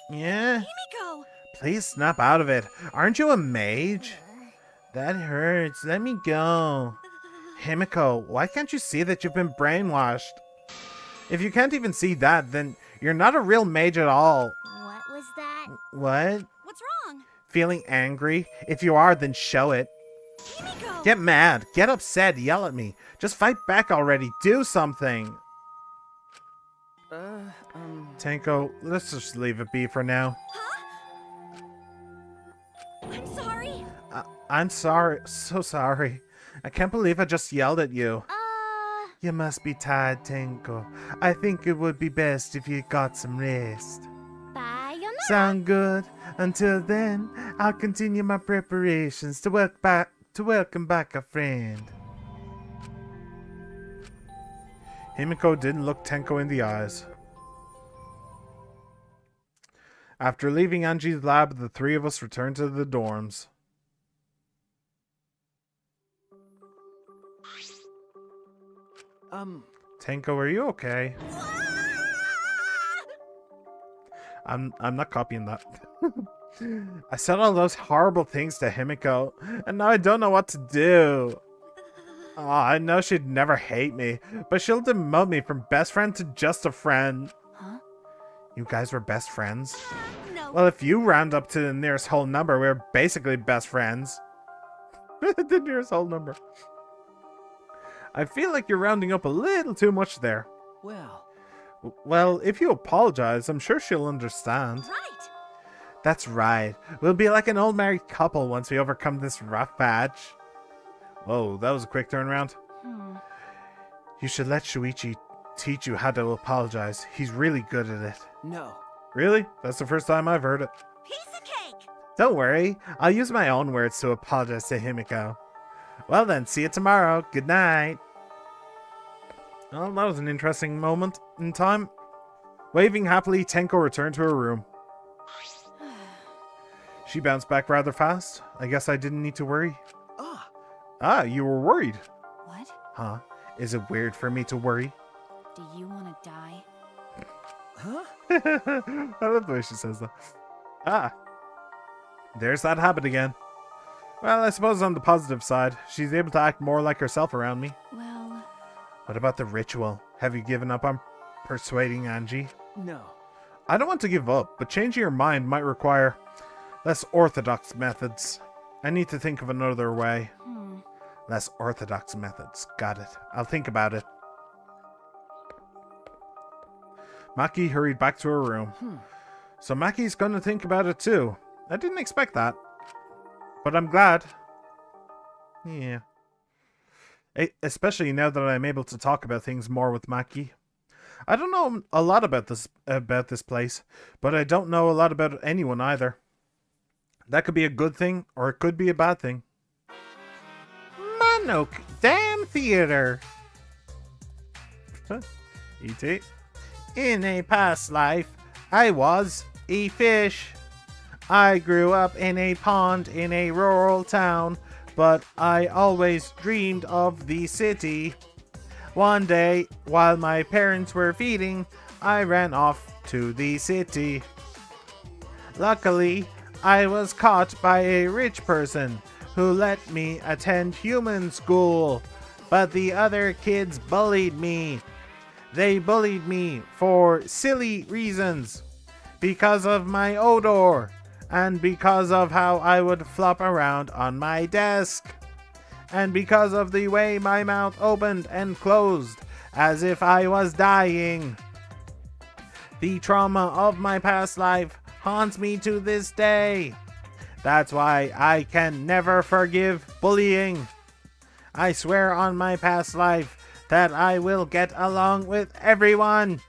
[SPEAKER 1] Yeah?
[SPEAKER 3] Himiko!
[SPEAKER 1] Please snap out of it. Aren't you a mage? That hurts. Let me go. Himiko, why can't you see that you've been brainwashed? If you can't even see that, then you're not a real mage at all.
[SPEAKER 3] What was that?
[SPEAKER 1] What?
[SPEAKER 5] What's wrong?
[SPEAKER 1] Feeling angry? If you are, then show it.
[SPEAKER 5] Himiko!
[SPEAKER 1] Get mad. Get upset. Yell at me. Just fight back already. Do something. Tenko, let's just leave it be for now.
[SPEAKER 5] Huh? I'm sorry.
[SPEAKER 1] I'm sorry. So sorry. I can't believe I just yelled at you. You must be tired, Tenko. I think it would be best if you got some rest.
[SPEAKER 3] Sayonara.
[SPEAKER 1] Sound good? Until then, I'll continue my preparations to welcome back a friend. Himiko didn't look Tenko in the eyes. After leaving Anji's lab, the three of us returned to the dorms. Tenko, are you okay? I'm not copying that. I said all those horrible things to Himiko, and now I don't know what to do. Oh, I know she'd never hate me, but she'll demote me from best friend to just a friend.
[SPEAKER 5] Huh?
[SPEAKER 1] You guys were best friends?
[SPEAKER 5] No.
[SPEAKER 1] Well, if you round up to the nearest whole number, we're basically best friends. The nearest whole number. I feel like you're rounding up a little too much there. Well, if you apologize, I'm sure she'll understand.
[SPEAKER 5] Right.
[SPEAKER 1] That's right. We'll be like an old married couple once we overcome this rough patch. Whoa, that was a quick turnaround. You should let Shuichi teach you how to apologize. He's really good at it.
[SPEAKER 2] No.
[SPEAKER 1] Really? That's the first time I've heard it.
[SPEAKER 5] Piece of cake.
[SPEAKER 1] Don't worry. I'll use my own words to apologize to Himiko. Well then, see you tomorrow. Good night. Well, that was an interesting moment in time. Waving happily, Tenko returned to her room. She bounced back rather fast. I guess I didn't need to worry. Ah, you were worried.
[SPEAKER 5] What?
[SPEAKER 1] Huh? Is it weird for me to worry?
[SPEAKER 5] Do you want to die?
[SPEAKER 2] Huh?
[SPEAKER 1] I love the way she says that. Ah. There's that habit again. Well, I suppose on the positive side, she's able to act more like herself around me.
[SPEAKER 5] Well...
[SPEAKER 1] What about the ritual? Have you given up on persuading Anji?
[SPEAKER 2] No.
[SPEAKER 1] I don't want to give up, but changing your mind might require less orthodox methods. I need to think of another way. Less orthodox methods. Got it. I'll think about it. Maki hurried back to her room. So Maki's gonna think about it too. I didn't expect that. But I'm glad. Yeah. Especially now that I'm able to talk about things more with Maki. I don't know a lot about this place, but I don't know a lot about anyone either. That could be a good thing, or it could be a bad thing. Monok, damn theater. E.T. In a past life, I was a fish. I grew up in a pond in a rural town, but I always dreamed of the city. One day, while my parents were feeding, I ran off to the city. Luckily, I was caught by a rich person who let me attend human school, but the other kids bullied me. They bullied me for silly reasons, because of my odor, and because of how I would flop around on my desk, and because of the way my mouth opened and closed as if I was dying. The trauma of my past life haunts me to this day. That's why I can never forgive bullying. I swear on my past life that I will get along with everyone.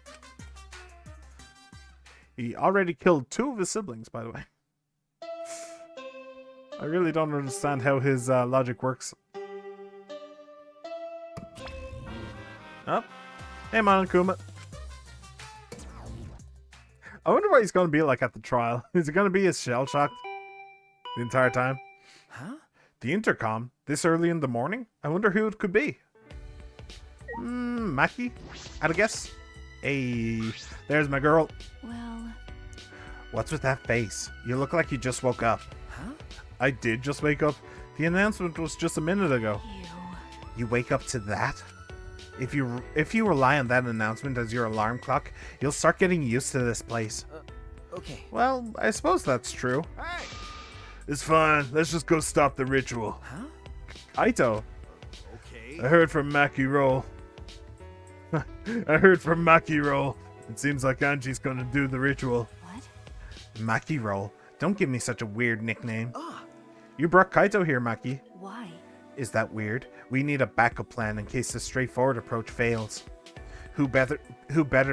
[SPEAKER 1] He already killed 2 of his siblings, by the way. I really don't understand how his logic works. Oh. Hey, Monokuma. I wonder what he's going to be like at the trial. Is he going to be as shell-shocked the entire time?
[SPEAKER 2] Huh?
[SPEAKER 1] The intercom? This early in the morning? I wonder who it could be. Maki? I'd a guess. Hey, there's my girl.
[SPEAKER 5] Well...
[SPEAKER 1] What's with that face? You look like you just woke up.
[SPEAKER 2] Huh?
[SPEAKER 1] I did just wake up. The announcement was just a minute ago.
[SPEAKER 5] Ew.
[SPEAKER 1] You wake up to that? If you rely on that announcement as your alarm clock, you'll start getting used to this place.
[SPEAKER 4] Okay.
[SPEAKER 1] Well, I suppose that's true.
[SPEAKER 2] Hey!
[SPEAKER 1] It's fine. Let's just go stop the ritual.
[SPEAKER 4] Huh?
[SPEAKER 1] Kaito,
[SPEAKER 2] Okay.
[SPEAKER 1] I heard from Maki Roll. I heard from Maki Roll. It seems like Angie's gonna do the ritual.
[SPEAKER 5] What?
[SPEAKER 1] Maki Roll. Don't give me such a weird nickname.
[SPEAKER 4] Ah,
[SPEAKER 1] You brought Kaito here, Maki.
[SPEAKER 5] Why?
[SPEAKER 1] Is that weird? We need a backup plan in case the straightforward approach fails. Who better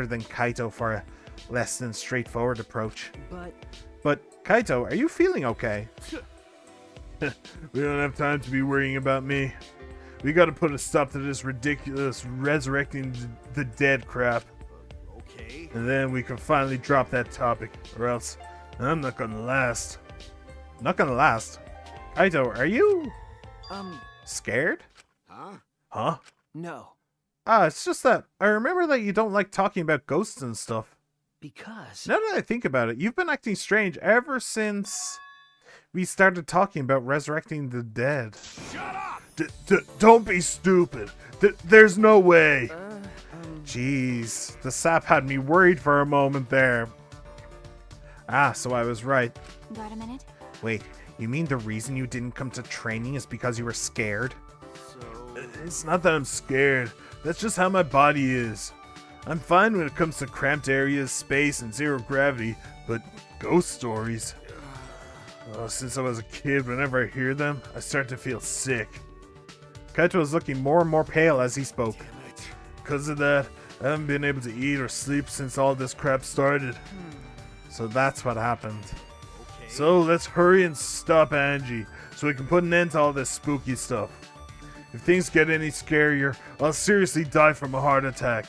[SPEAKER 1] than Kaito for a less than straightforward approach? But Kaito, are you feeling okay? We don't have time to be worrying about me. We gotta put a stop to this ridiculous resurrecting the dead crap.
[SPEAKER 2] Okay.
[SPEAKER 1] And then we can finally drop that topic, or else I'm not gonna last. Not gonna last? Kaito, are you scared?
[SPEAKER 2] Huh?
[SPEAKER 1] Huh?
[SPEAKER 4] no.
[SPEAKER 1] It's just that I remember that you don't like talking about ghosts and stuff.
[SPEAKER 4] Because...
[SPEAKER 1] Now that I think about it, you've been acting strange ever since we started talking about resurrecting the dead.
[SPEAKER 2] Shut up!
[SPEAKER 1] Don't be stupid. There's no way. Jeez, the sap had me worried for a moment there. So I was right.
[SPEAKER 5] Got a minute?
[SPEAKER 1] Wait, you mean the reason you didn't come to training is because you were scared?
[SPEAKER 2] So...
[SPEAKER 1] It's not that I'm scared. That's just how my body is. I'm fine when it comes to cramped areas, space, and zero gravity, but ghost stories... since I was a kid, whenever I hear them, I start to feel sick. Kaito was looking more and more pale as he spoke.
[SPEAKER 2] Damn it.
[SPEAKER 1] Because of that, I haven't been able to eat or sleep since all this crap started. So that's what happened.
[SPEAKER 2] Okay.
[SPEAKER 1] So let's hurry and stop Angie, so we can put an end to all this spooky stuff. If things get any scarier, I'll seriously die from a heart attack.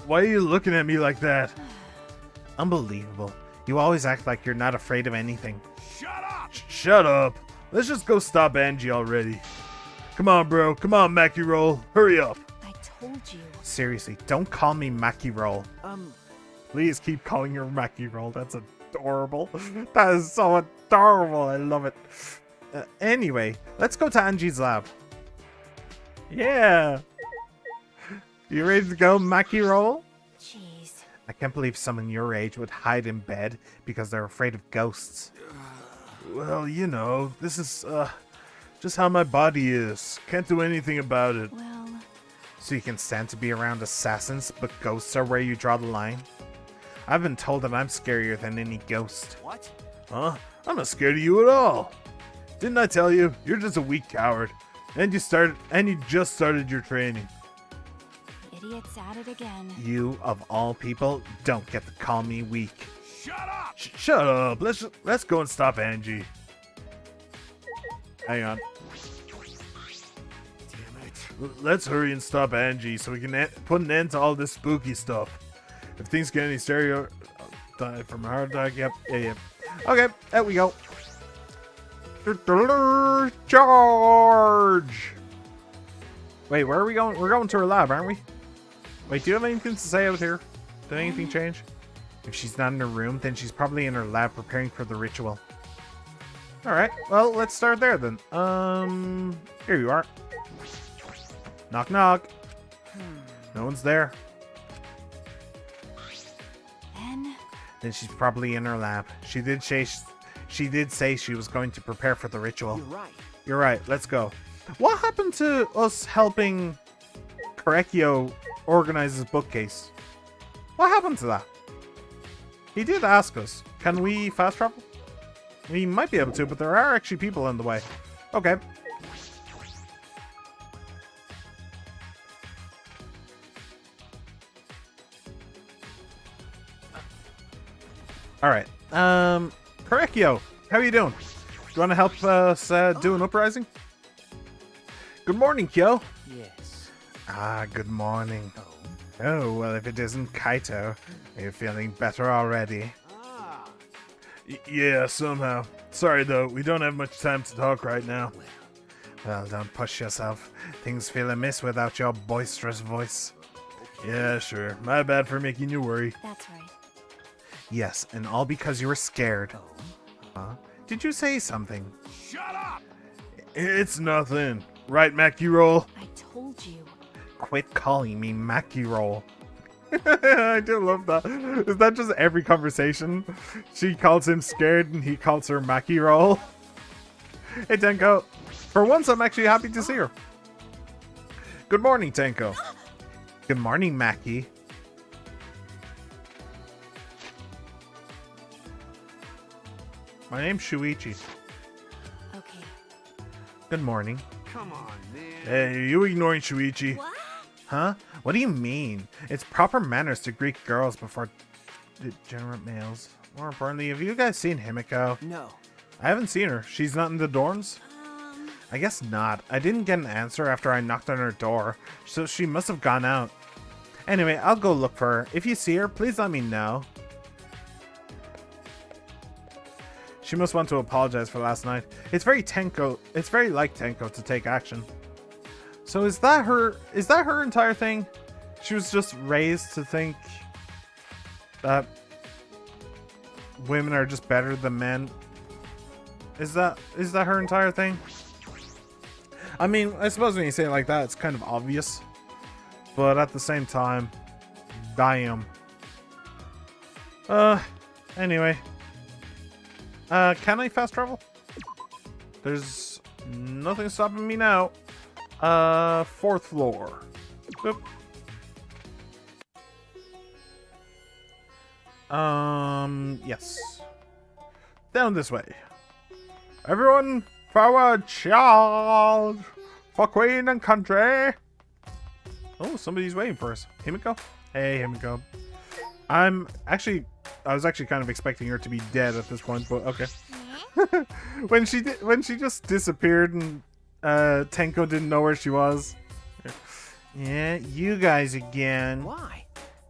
[SPEAKER 1] Why are you looking at me like that? Unbelievable. You always act like you're not afraid of anything.
[SPEAKER 2] Shut up!
[SPEAKER 1] Shut up. Let's just go stop Angie already. Come on, bro. Come on, Maki Roll. Hurry up.
[SPEAKER 5] I told you.
[SPEAKER 1] Seriously, don't call me Maki Roll.
[SPEAKER 4] Um,
[SPEAKER 1] Please keep calling her Maki Roll. That's adorable. That is so adorable. I love it. Anyway, let's go to Angie's lab. Yeah. You ready to go, Maki Roll?
[SPEAKER 5] Jeez.
[SPEAKER 1] I can't believe someone your age would hide in bed because they're afraid of ghosts. Well, you know, this is, just how my body is. Can't do anything about it.
[SPEAKER 5] Well,
[SPEAKER 1] So you can stand to be around assassins, but ghosts are where you draw the line? I've been told that I'm scarier than any ghost.
[SPEAKER 2] What?
[SPEAKER 1] Huh? I'm not scared of you at all. Didn't I tell you? You're just a weak coward. And you just started your training.
[SPEAKER 5] idiot's at it again.
[SPEAKER 1] You, of all people, don't get to call me weak.
[SPEAKER 2] Shut up!
[SPEAKER 1] Shut up. Let's go and stop Angie. Hang on.
[SPEAKER 2] Damn it.
[SPEAKER 1] Let's hurry and stop Angie so we can put an end to all this spooky stuff. If things get any stereo, I'll die from a heart attack. Yep. Yeah. Okay, there we go. Charge! Wait, where are we going? We're going to her lab, aren't we? Wait, do you have anything to say out here? Did anything change? If she's not in her room, then she's probably in her lab preparing for the ritual. Alright, well, let's start there then. Here you are. Knock, knock. No one's there. Then she's probably in her lab. She did say she was going to prepare for the ritual.
[SPEAKER 4] you're right.
[SPEAKER 1] You're right, let's go. What happened to us helping Korekio organize his bookcase? What happened to that? He did ask us. Can we fast travel? We might be able to, but there are actually people in the way. Okay. Alright. Korekio, how are you doing? Do you want to help us do an uprising? Good morning, Kyo.
[SPEAKER 4] Yes.
[SPEAKER 1] Good morning.
[SPEAKER 4] Oh.
[SPEAKER 1] Oh, well, if it isn't Kaito, are you feeling better already?
[SPEAKER 2] Ah.
[SPEAKER 1] Yeah, somehow. Sorry, though, we don't have much time to talk right now. Well, don't push yourself. Things feel amiss without your boisterous voice. Yeah, sure. My bad for making you worry.
[SPEAKER 5] That's right.
[SPEAKER 1] Yes, and all because you were scared.
[SPEAKER 4] Oh.
[SPEAKER 1] Huh? Did you say something?
[SPEAKER 2] Shut up!
[SPEAKER 1] It's nothing. Right, Mackie Roll?
[SPEAKER 5] I told you.
[SPEAKER 1] Quit calling me Mackie Roll. I do love that. Is that just every conversation? She calls him scared and he calls her Mackie Roll. Hey, Tenko. For once, I'm actually happy to see her. Good morning, Tenko. Good morning, Mackie. My name's Shuichi.
[SPEAKER 5] Okay.
[SPEAKER 1] Good morning.
[SPEAKER 2] Come on, man.
[SPEAKER 1] Hey, are you ignoring Shuichi?
[SPEAKER 3] What?
[SPEAKER 1] Huh? What do you mean? It's proper manners to greet girls before degenerate males. More importantly, have you guys seen Himiko?
[SPEAKER 4] No.
[SPEAKER 1] I haven't seen her. She's not in the dorms? I guess not. I didn't get an answer after I knocked on her door, so she must have gone out. Anyway, I'll go look for her. If you see her, please let me know. She must want to apologize for last night. It's very like Tenko to take action. So is that her entire thing? She was just raised to think that women are just better than men. Is that her entire thing? I mean, I suppose when you say it like that, it's kind of obvious. But at the same time, damn. Anyway. Can I fast travel? There's nothing stopping me now. 4th floor. Boop. Yes. Down this way. Everyone, forward charge for Queen and Country. Oh, somebody's waiting for us. Himiko? Hey, Himiko. I was actually kind of expecting her to be dead at this point, but okay. when she just disappeared and Tenko didn't know where she was. Yeah, you guys again.
[SPEAKER 4] Why?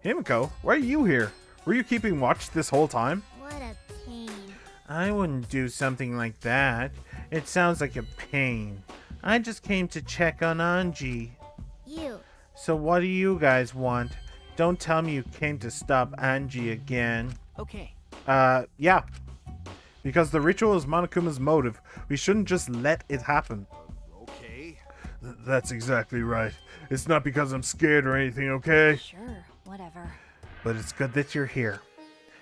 [SPEAKER 1] Himiko, why are you here? Were you keeping watch this whole time?
[SPEAKER 3] What a pain.
[SPEAKER 1] I wouldn't do something like that. It sounds like a pain. I just came to check on Anji.
[SPEAKER 3] You.
[SPEAKER 1] So what do you guys want? Don't tell me you came to stop Anji again.
[SPEAKER 4] Okay.
[SPEAKER 1] Yeah. Because the ritual is Monokuma's motive. We shouldn't just let it happen.
[SPEAKER 2] Okay.
[SPEAKER 1] That's exactly right. It's not because I'm scared or anything, okay?
[SPEAKER 5] Sure, whatever.
[SPEAKER 1] But it's good that you're here.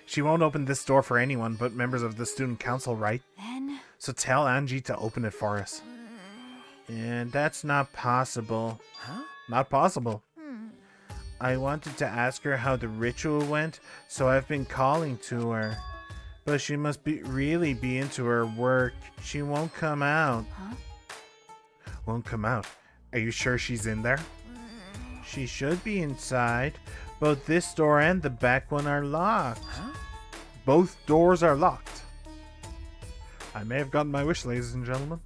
[SPEAKER 1] She won't open this door for anyone but members of the student council, right?
[SPEAKER 5] Then,
[SPEAKER 1] So tell Anji to open it for us. And that's not possible.
[SPEAKER 4] Huh?
[SPEAKER 1] Not possible. I wanted to ask her how the ritual went, so I've been calling to her. But she must really be into her work. She won't come out.
[SPEAKER 5] huh?
[SPEAKER 1] Won't come out. Are you sure she's in there? She should be inside. Both this door and the back one are locked.
[SPEAKER 4] Huh?
[SPEAKER 1] Both doors are locked. I may have gotten my wish, ladies and gentlemen.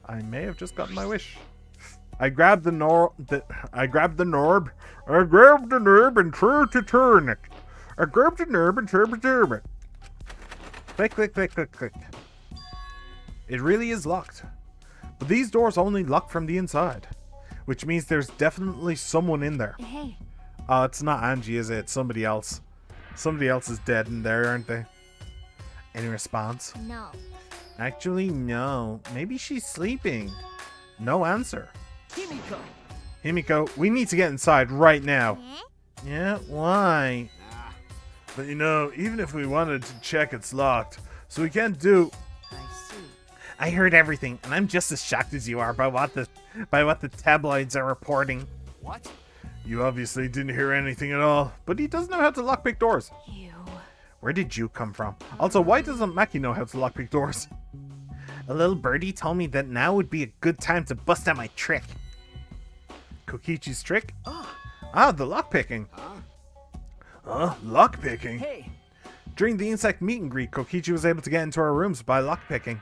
[SPEAKER 1] I may have just gotten my wish. I grabbed the norb and tried to turn it. I grabbed the nerb and tried to turn it. Click, click, click, click, click. It really is locked. But these doors only lock from the inside. Which means there's definitely someone in there.
[SPEAKER 5] Hey,
[SPEAKER 1] It's not Anji, is it? It's somebody else. Somebody else is dead in there, aren't they? Any response?
[SPEAKER 3] No.
[SPEAKER 1] Actually, no. Maybe she's sleeping. No answer.
[SPEAKER 4] Himiko!
[SPEAKER 1] Himiko, we need to get inside right now.
[SPEAKER 3] Eh?
[SPEAKER 1] Yeah, why?
[SPEAKER 2] Nah.
[SPEAKER 1] But you know, even if we wanted to check, it's locked. So we can't do...
[SPEAKER 4] I see.
[SPEAKER 1] I heard everything, and I'm just as shocked as you are by what the tabloids are reporting.
[SPEAKER 2] What?
[SPEAKER 1] You obviously didn't hear anything at all, but he does know how to lockpick doors.
[SPEAKER 5] you.
[SPEAKER 1] Where did you come from? Also, why doesn't Maki know how to lockpick doors? A little birdie told me that now would be a good time to bust out my trick. Kokichi's trick? The lockpicking.
[SPEAKER 2] Huh?
[SPEAKER 1] Lockpicking?
[SPEAKER 4] Hey!
[SPEAKER 1] During the insect meet and greet, Kokichi was able to get into our rooms by lockpicking.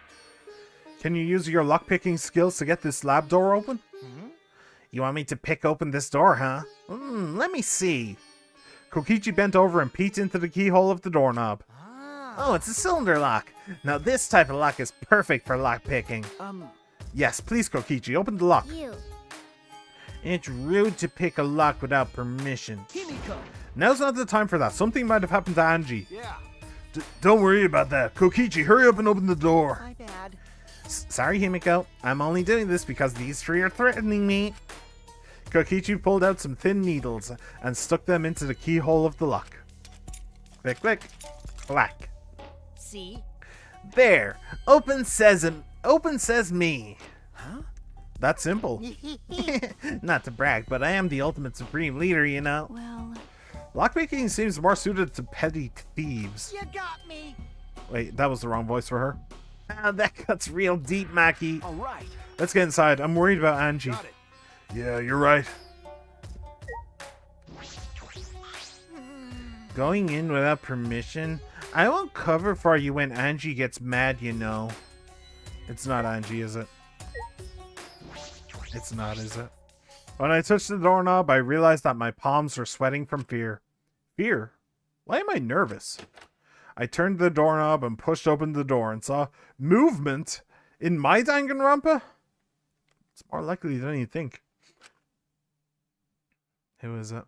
[SPEAKER 1] Can you use your lockpicking skills to get this lab door open? You want me to pick open this door, huh? Let me see. Kokichi bent over and peeked into the keyhole of the doorknob. Oh, it's a cylinder lock. Now this type of lock is perfect for lockpicking. Yes, please, Kokichi, open the lock.
[SPEAKER 3] You.
[SPEAKER 1] It's rude to pick a lock without permission.
[SPEAKER 4] Himiko!
[SPEAKER 1] Now's not the time for that. Something might have happened to Anji.
[SPEAKER 2] Yeah.
[SPEAKER 1] Don't worry about that. Kokichi, hurry up and open the door.
[SPEAKER 4] My bad.
[SPEAKER 1] Sorry, Himiko. I'm only doing this because these three are threatening me. Kokichi pulled out some thin needles and stuck them into the keyhole of the lock. Click, click, clack.
[SPEAKER 5] See?
[SPEAKER 1] There! Open sesame. Open sesame.
[SPEAKER 4] Huh?
[SPEAKER 1] That's simple. Not to brag, but I am the ultimate supreme leader, you know.
[SPEAKER 5] Well,
[SPEAKER 1] Lockpicking seems more suited to petty thieves.
[SPEAKER 4] You got me.
[SPEAKER 1] Wait, that was the wrong voice for her. Ah, that cuts real deep, Maki.
[SPEAKER 4] All right.
[SPEAKER 1] Let's get inside. I'm worried about Angie.
[SPEAKER 2] Got it.
[SPEAKER 1] Yeah, you're right. Going in without permission? I won't cover for you when Angie gets mad, you know. It's not Angie, is it? It's not, is it? When I touched the doorknob, I realized that my palms were sweating from fear. Fear? Why am I nervous? I turned the doorknob and pushed open the door and saw movement in my Danganronpa? It's more likely than you think. Who is it?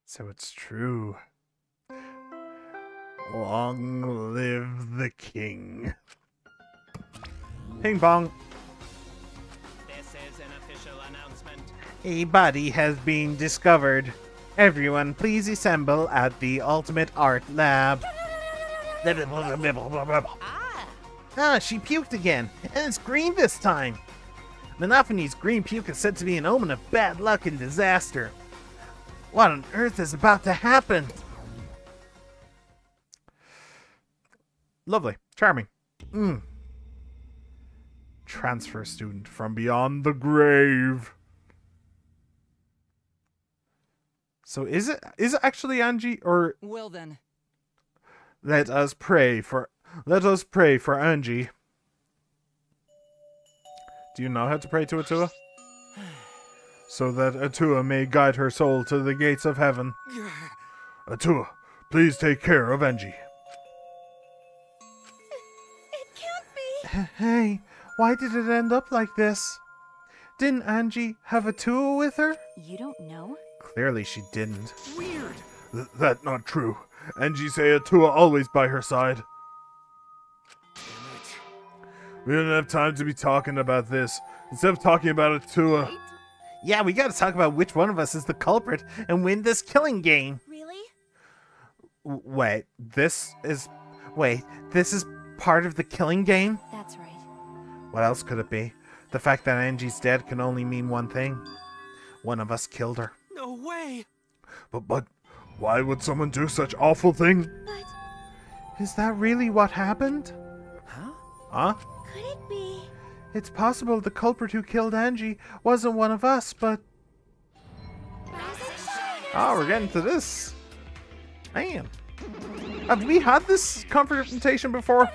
[SPEAKER 1] So it's true. Long live the king. Ping pong.
[SPEAKER 6] This is an official announcement.
[SPEAKER 1] A body has been discovered. Everyone, please assemble at the Ultimate Art Lab. Ah, she puked again, and it's green this time. Monophony's green puke is said to be an omen of bad luck and disaster. What on earth is about to happen? Lovely. Charming. Transfer student from beyond the grave. So is it actually Angie, or
[SPEAKER 4] Well then.
[SPEAKER 1] let us pray for Angie. Do you know how to pray to Atua? So that Atua may guide her soul to the gates of heaven. Atua, please take care of Angie.
[SPEAKER 3] It can't be!
[SPEAKER 1] Hey, why did it end up like this? Didn't Angie have Atua with her?
[SPEAKER 5] you don't know?
[SPEAKER 1] Clearly she didn't.
[SPEAKER 2] Weird.
[SPEAKER 1] That not true. Angie say Atua always by her side.
[SPEAKER 2] Damn it.
[SPEAKER 1] We don't have time to be talking about this. Instead of talking about Atua.
[SPEAKER 3] Right?
[SPEAKER 1] Yeah, we gotta talk about which one of us is the culprit and win this killing game.
[SPEAKER 3] Really?
[SPEAKER 1] Wait, this is part of the killing game?
[SPEAKER 5] That's right.
[SPEAKER 1] What else could it be? The fact that Angie's dead can only mean one thing. One of us killed her.
[SPEAKER 2] No way.
[SPEAKER 1] But why would someone do such awful thing?
[SPEAKER 3] But
[SPEAKER 1] Is that really what happened?
[SPEAKER 4] Huh?
[SPEAKER 1] Huh?
[SPEAKER 3] could it be?
[SPEAKER 1] It's possible the culprit who killed Angie wasn't one of us, but... Oh, we're getting to this. Man. Have we had this confrontation before?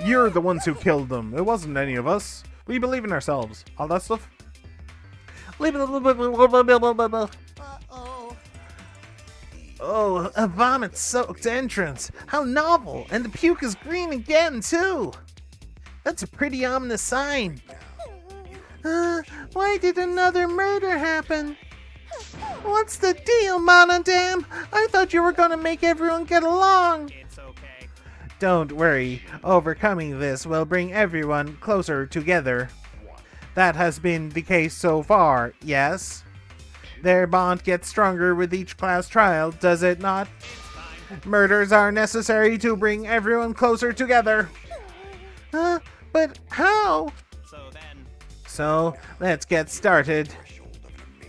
[SPEAKER 1] You're the ones who killed them. It wasn't any of us. We believe in ourselves. All that stuff.
[SPEAKER 3] Uh-oh.
[SPEAKER 1] Oh, a vomit-soaked entrance. How novel. And the puke is green again, too. That's a pretty ominous sign. Why did another murder happen? What's the deal, Monodam? I thought you were gonna make everyone get along.
[SPEAKER 6] It's okay.
[SPEAKER 1] Don't worry. Overcoming this will bring everyone closer together. That has been the case so far, yes? Their bond gets stronger with each class trial, does it not? Murders are necessary to bring everyone closer together. But how? So, let's get started.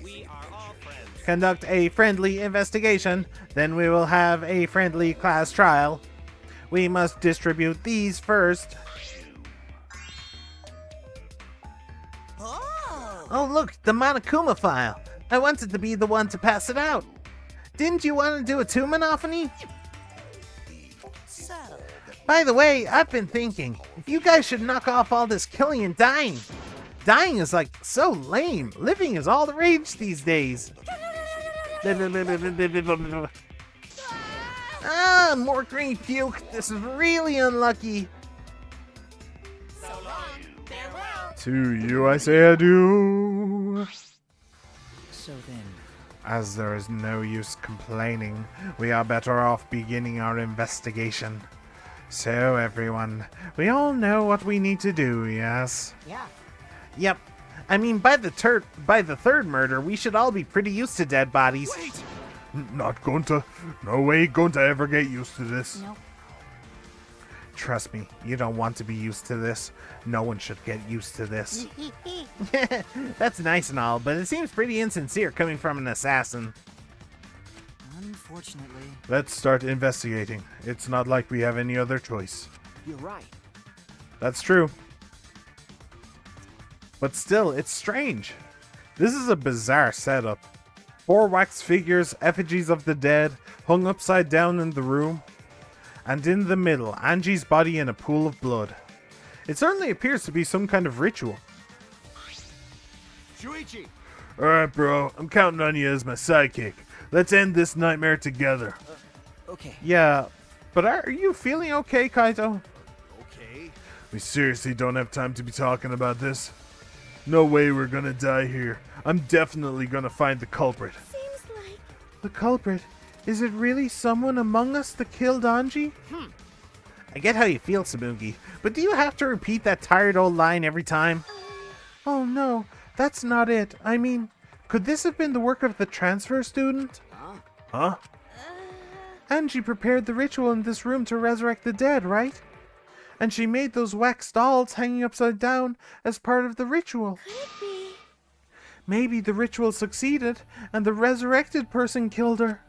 [SPEAKER 6] We are all friends.
[SPEAKER 1] Conduct a friendly investigation, then we will have a friendly class trial. We must distribute these first. Oh, look, the Monokuma file. I wanted to be the one to pass it out. Didn't you want to do it too, Monophony? By the way, I've been thinking, you guys should knock off all this killing and dying. Dying is like so lame. Living is all the rage these days. Ah, more green puke. This is really unlucky. To you I say adieu.
[SPEAKER 4] So then,
[SPEAKER 1] As there is no use complaining, we are better off beginning our investigation. So everyone, we all know what we need to do, yes?
[SPEAKER 5] Yeah.
[SPEAKER 1] Yep. I mean, by the third murder, we should all be pretty used to dead bodies.
[SPEAKER 2] Wait!
[SPEAKER 1] Not going to. No way going to ever get used to this.
[SPEAKER 5] Nope.
[SPEAKER 1] Trust me, you don't want to be used to this. No one should get used to this. That's nice and all, but it seems pretty insincere coming from an assassin.
[SPEAKER 4] unfortunately,
[SPEAKER 1] Let's start investigating. It's not like we have any other choice.
[SPEAKER 4] you're right.
[SPEAKER 1] That's true. But still, it's strange. This is a bizarre setup. 4 wax figures, effigies of the dead, hung upside down in the room. And in the middle, Angie's body in a pool of blood. It certainly appears to be some kind of ritual.
[SPEAKER 2] Shuichi!
[SPEAKER 1] Alright, bro. I'm counting on you as my sidekick. Let's end this nightmare together.
[SPEAKER 4] Okay.
[SPEAKER 1] Yeah, but are you feeling okay, Kaito?
[SPEAKER 2] Okay.
[SPEAKER 1] We seriously don't have time to be talking about this. No way we're gonna die here. I'm definitely gonna find the culprit.
[SPEAKER 3] Seems like
[SPEAKER 1] The culprit? Is it really someone among us that killed Anji? I get how you feel, Sabugi, but do you have to repeat that tired old line every time? Oh no, that's not it. I mean, could this have been the work of the transfer student? Huh? Angie prepared the ritual in this room to resurrect the dead, right? And she made those wax dolls hanging upside down as part of the ritual.
[SPEAKER 3] could it be?
[SPEAKER 1] Maybe the ritual succeeded and the resurrected person killed her.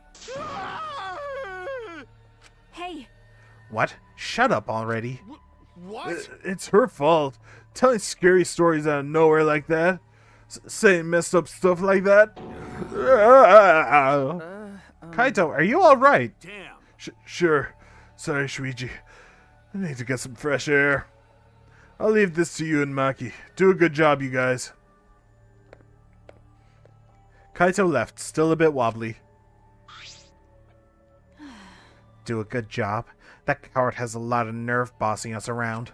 [SPEAKER 5] Hey,
[SPEAKER 1] What? Shut up already.
[SPEAKER 2] What?
[SPEAKER 1] It's her fault. Telling scary stories out of nowhere like that. Saying messed up stuff like that. Kaito, are you alright?
[SPEAKER 2] Damn.
[SPEAKER 1] Sure. Sorry, Shuichi. I need to get some fresh air. I'll leave this to you and Maki. Do a good job, you guys. Kaito left, still a bit wobbly. Do a good job? That coward has a lot of nerve bossing us around.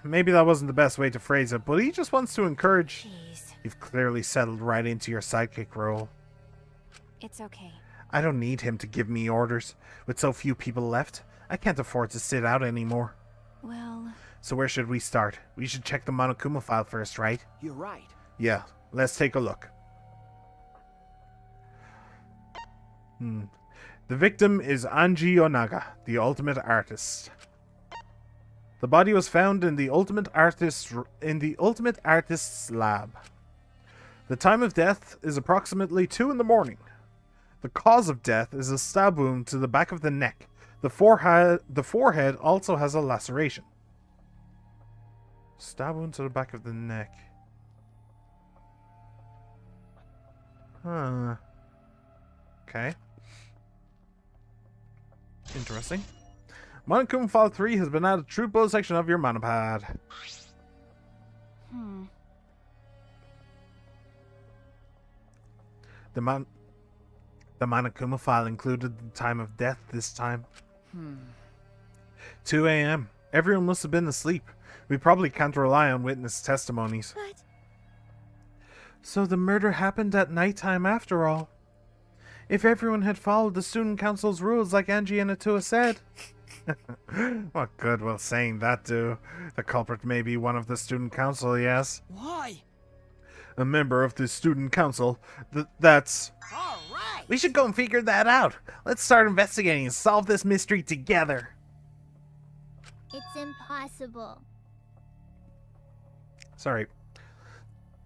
[SPEAKER 1] Maybe that wasn't the best way to phrase it, but he just wants to encourage.
[SPEAKER 5] jeez.
[SPEAKER 1] You've clearly settled right into your sidekick role.
[SPEAKER 5] It's okay.
[SPEAKER 1] I don't need him to give me orders. With so few people left, I can't afford to sit out anymore.
[SPEAKER 5] Well,
[SPEAKER 1] So where should we start? We should check the Monokuma file first, right?
[SPEAKER 4] You're right.
[SPEAKER 1] Yeah, let's take a look. The victim is Anji Onaga, the ultimate artist. The body was found in the ultimate artist's lab. The time of death is approximately 2 in the morning. The cause of death is a stab wound to the back of the neck. The forehead also has a laceration. Stab wound to the back of the neck. Huh. Okay. Interesting. Monokuma File 3 has been added to the Truthbow section of your Monopad. The Monokuma file included the time of death this time. 2 a.m. Everyone must have been asleep. We probably can't rely on witness testimonies.
[SPEAKER 3] But
[SPEAKER 1] So the murder happened at nighttime after all. If everyone had followed the student council's rules like Angie and Atua said. What good will saying that do? The culprit may be one of the student council, yes.
[SPEAKER 4] Why?
[SPEAKER 1] A member of the student council. That's...
[SPEAKER 4] All right.
[SPEAKER 1] We should go and figure that out. Let's start investigating and solve this mystery together.
[SPEAKER 3] it's impossible.
[SPEAKER 1] Sorry.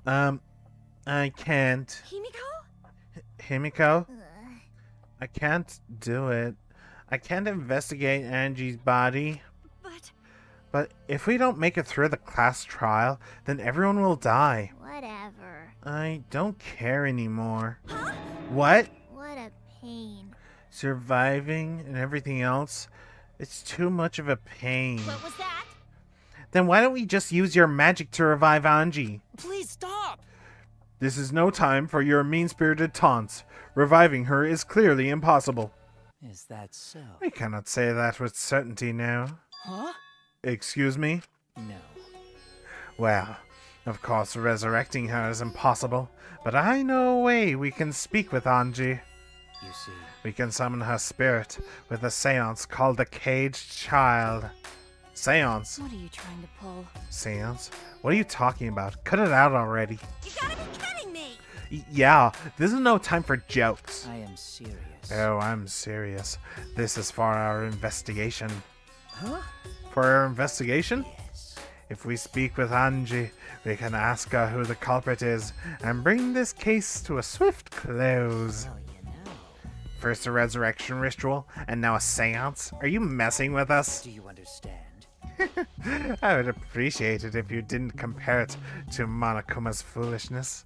[SPEAKER 1] I can't.
[SPEAKER 5] Himiko?
[SPEAKER 1] Himiko?
[SPEAKER 3] Ugh.
[SPEAKER 1] I can't do it. I can't investigate Angie's body. But if we don't make it through the class trial, then everyone will die.
[SPEAKER 3] Whatever.
[SPEAKER 1] I don't care anymore. What?
[SPEAKER 3] What a pain.
[SPEAKER 1] Surviving and everything else? It's too much of a pain.
[SPEAKER 5] What was that?
[SPEAKER 1] Then why don't we just use your magic to revive Angie?
[SPEAKER 4] Please stop.
[SPEAKER 1] This is no time for your mean-spirited taunts. Reviving her is clearly impossible.
[SPEAKER 4] Is that so?
[SPEAKER 1] I cannot say that with certainty now.
[SPEAKER 4] Huh?
[SPEAKER 1] Excuse me?
[SPEAKER 4] No.
[SPEAKER 1] Well, of course resurrecting her is impossible, but I know a way we can speak with Anji.
[SPEAKER 4] You see,
[SPEAKER 1] We can summon her spirit with a seance called the Caged Child. Seance?
[SPEAKER 5] What are you trying to pull?
[SPEAKER 1] Seance? What are you talking about? Cut it out already.
[SPEAKER 3] You gotta be kidding me!
[SPEAKER 1] Yeah, this is no time for jokes.
[SPEAKER 4] I am serious.
[SPEAKER 1] Oh, I'm serious. This is for our investigation.
[SPEAKER 4] Huh?
[SPEAKER 1] For our investigation?
[SPEAKER 4] Yes.
[SPEAKER 1] If we speak with Anji, we can ask her who the culprit is and bring this case to a swift close.
[SPEAKER 4] Well, you know.
[SPEAKER 1] First a resurrection ritual, and now a seance? Are you messing with us?
[SPEAKER 4] Do you understand?
[SPEAKER 1] I would appreciate it if you didn't compare it to Monokuma's foolishness.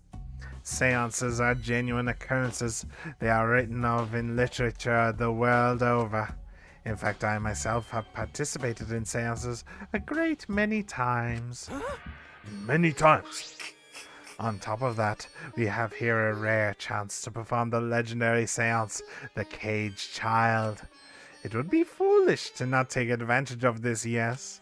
[SPEAKER 1] Seances are genuine occurrences. They are written of in literature the world over. In fact, I myself have participated in seances a great many times. Many times. On top of that, we have here a rare chance to perform the legendary seance, the Caged Child. It would be foolish to not take advantage of this, yes?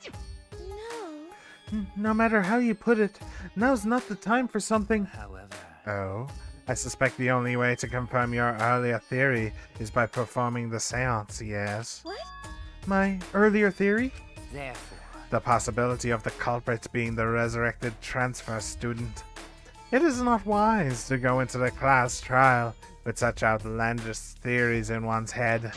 [SPEAKER 3] No.
[SPEAKER 1] No matter how you put it, now's not the time for something.
[SPEAKER 4] However,
[SPEAKER 1] Oh, I suspect the only way to confirm your earlier theory is by performing the seance, yes?
[SPEAKER 3] What?
[SPEAKER 1] My earlier theory?
[SPEAKER 4] therefore,
[SPEAKER 1] The possibility of the culprit being the resurrected transfer student. It is not wise to go into the class trial with such outlandish theories in one's head.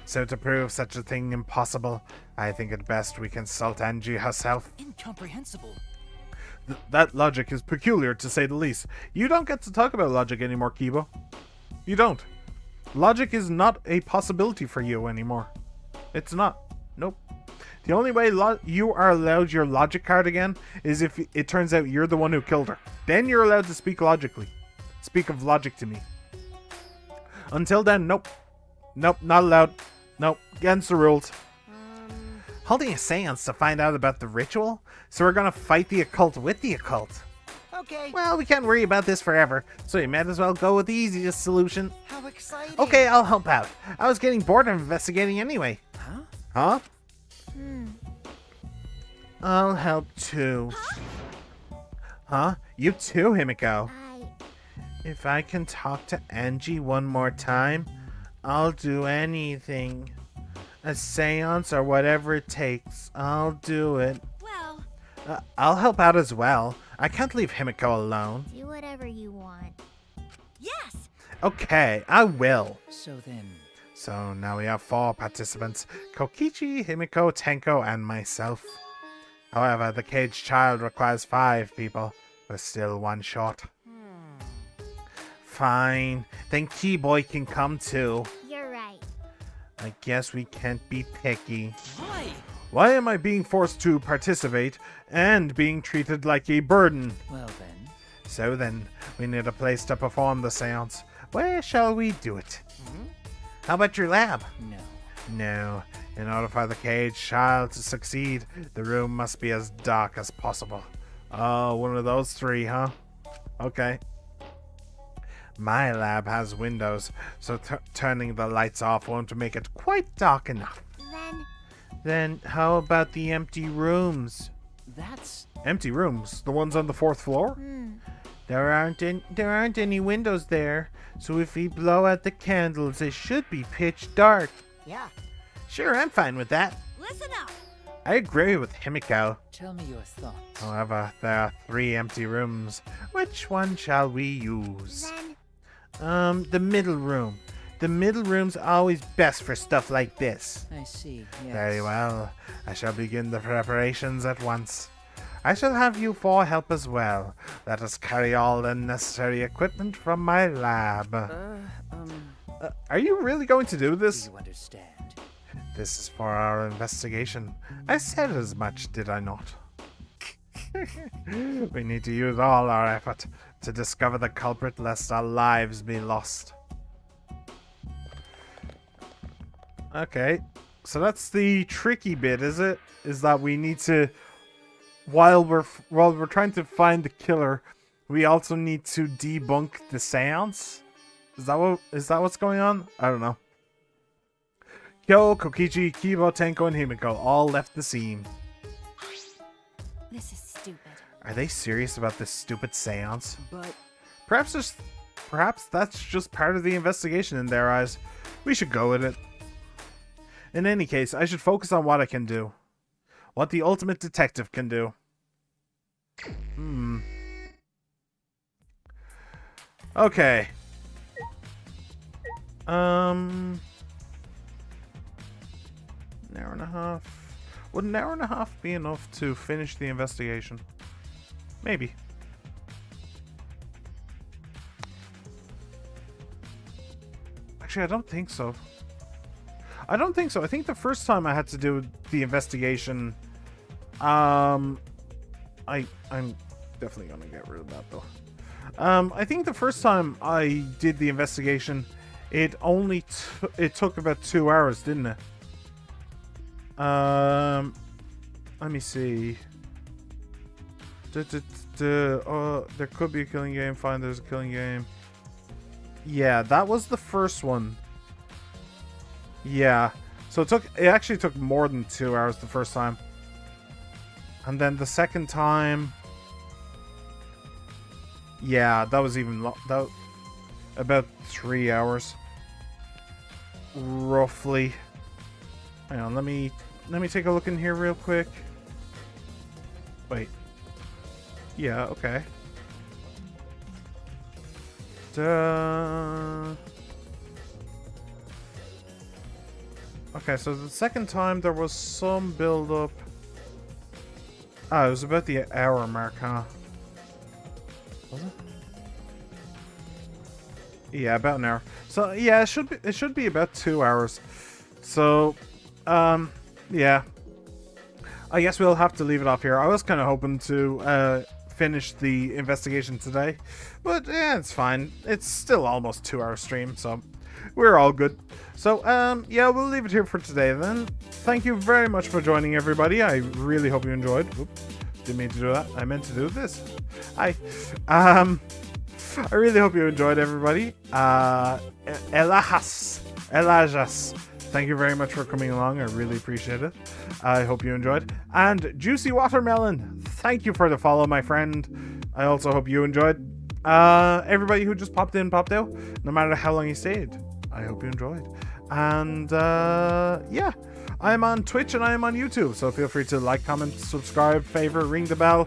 [SPEAKER 1] So to prove such a thing impossible, I think it best we consult Anji herself.
[SPEAKER 4] incomprehensible.
[SPEAKER 1] That logic is peculiar, to say the least. You don't get to talk about logic anymore, Kibo. You don't. Logic is not a possibility for you anymore. It's not. Nope. The only way you are allowed your logic card again is if it turns out you're the one who killed her. Then you're allowed to speak logically. Speak of logic to me. Until then, nope. Nope, not allowed. Nope, against the rules. Holding a seance to find out about the ritual? So we're gonna fight the occult with the occult.
[SPEAKER 4] Okay.
[SPEAKER 1] Well, we can't worry about this forever, so you might as well go with the easiest solution.
[SPEAKER 4] How exciting.
[SPEAKER 1] Okay, I'll help out. I was getting bored of investigating anyway.
[SPEAKER 4] Huh?
[SPEAKER 1] Huh? I'll help too. Huh? You too, Himiko. If I can talk to Angie one more time, I'll do anything. A seance or whatever it takes, I'll do it.
[SPEAKER 3] Well,
[SPEAKER 1] I'll help out as well. I can't leave Himiko alone.
[SPEAKER 3] do whatever you want. Yes!
[SPEAKER 1] Okay, I will.
[SPEAKER 4] So then,
[SPEAKER 1] So now we have 4 participants. Kokichi, Himiko, Tenko, and myself. However, the Caged Child requires 5 people. We're still 1 short. Fine. Then Keyboy can come too.
[SPEAKER 3] You're right.
[SPEAKER 1] I guess we can't be picky.
[SPEAKER 4] why?
[SPEAKER 1] Why am I being forced to participate and being treated like a burden?
[SPEAKER 4] Well then,
[SPEAKER 1] So then, we need a place to perform the seance. Where shall we do it? How about your lab?
[SPEAKER 4] no.
[SPEAKER 1] No. In order for the Caged Child to succeed, the room must be as dark as possible. Oh, one of those 3, huh? Okay. My lab has windows, so turning the lights off won't make it quite dark enough. Then how about the empty rooms?
[SPEAKER 4] That's
[SPEAKER 1] Empty rooms? The ones on the 4th floor? There aren't any windows there, so if we blow out the candles, it should be pitch dark.
[SPEAKER 4] yeah.
[SPEAKER 1] Sure, I'm fine with that.
[SPEAKER 3] Listen up!
[SPEAKER 1] I agree with Himiko.
[SPEAKER 4] Tell me your thoughts.
[SPEAKER 1] However, there are 3 empty rooms. Which one shall we use? The middle room. The middle room's always best for stuff like this.
[SPEAKER 4] I see. Yes.
[SPEAKER 1] Very well. I shall begin the preparations at once. I shall have you 4 help as well. Let us carry all the necessary equipment from my lab. Are you really going to do
[SPEAKER 4] Do
[SPEAKER 1] this?
[SPEAKER 4] you understand?
[SPEAKER 1] This is for our investigation. I said as much, did I not? We need to use all our effort to discover the culprit lest our lives be lost. Okay, so that's the tricky bit, is it? Is that we need to, while we're trying to find the killer, we also need to debunk the seance? Is that what's going on? I don't know. Kyo, Kokichi, Kibo, Tenko, and Himiko all left the scene.
[SPEAKER 5] This is stupid.
[SPEAKER 1] Are they serious about this stupid seance?
[SPEAKER 4] But
[SPEAKER 1] Perhaps that's just part of the investigation in their eyes. We should go with it. In any case, I should focus on what I can do. What the ultimate detective can do. Okay. An hour and a half. Would an hour and a half be enough to finish the investigation? Maybe. Actually, I don't think so. I don't think so. I think the first time I had to do the investigation, I'm definitely gonna get rid of that though. I think the first time I did the investigation, it only it took about 2 hours, didn't it? Let me see. Oh, there could be a killing game. Fine, there's a killing game. Yeah, that was the first one. Yeah. So it actually took more than 2 hours the first time. And then the second time, yeah, that was even about 3 hours. Roughly. Hang on, let me take a look in here real quick. Wait. Yeah, okay. Okay, so the second time there was some build up. Ah, it was about the hour mark, huh? Was it? Yeah, about an hour. So yeah, it should be about 2 hours. So, yeah. I guess we'll have to leave it off here. I was kind of hoping to finish the investigation today, but yeah, it's fine. It's still almost 2 hour stream, so we're all good. So yeah, we'll leave it here for today then. Thank you very much for joining, everybody. I really hope you enjoyed. Oops, didn't mean to do that. I meant to do this. Hi. I really hope you enjoyed, everybody. Elajas. Thank you very much for coming along. I really appreciate it. I hope you enjoyed. And Juicy Watermelon, thank you for the follow, my friend. I also hope you enjoyed. Everybody who just popped in, popped out, no matter how long you stayed, I hope you enjoyed. And yeah, I'm on Twitch and I am on YouTube, so feel free to like, comment, subscribe, favorite, ring the bell,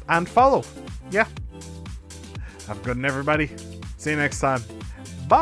[SPEAKER 1] and follow. Yeah. Have a good one, everybody. See you next time. Bye.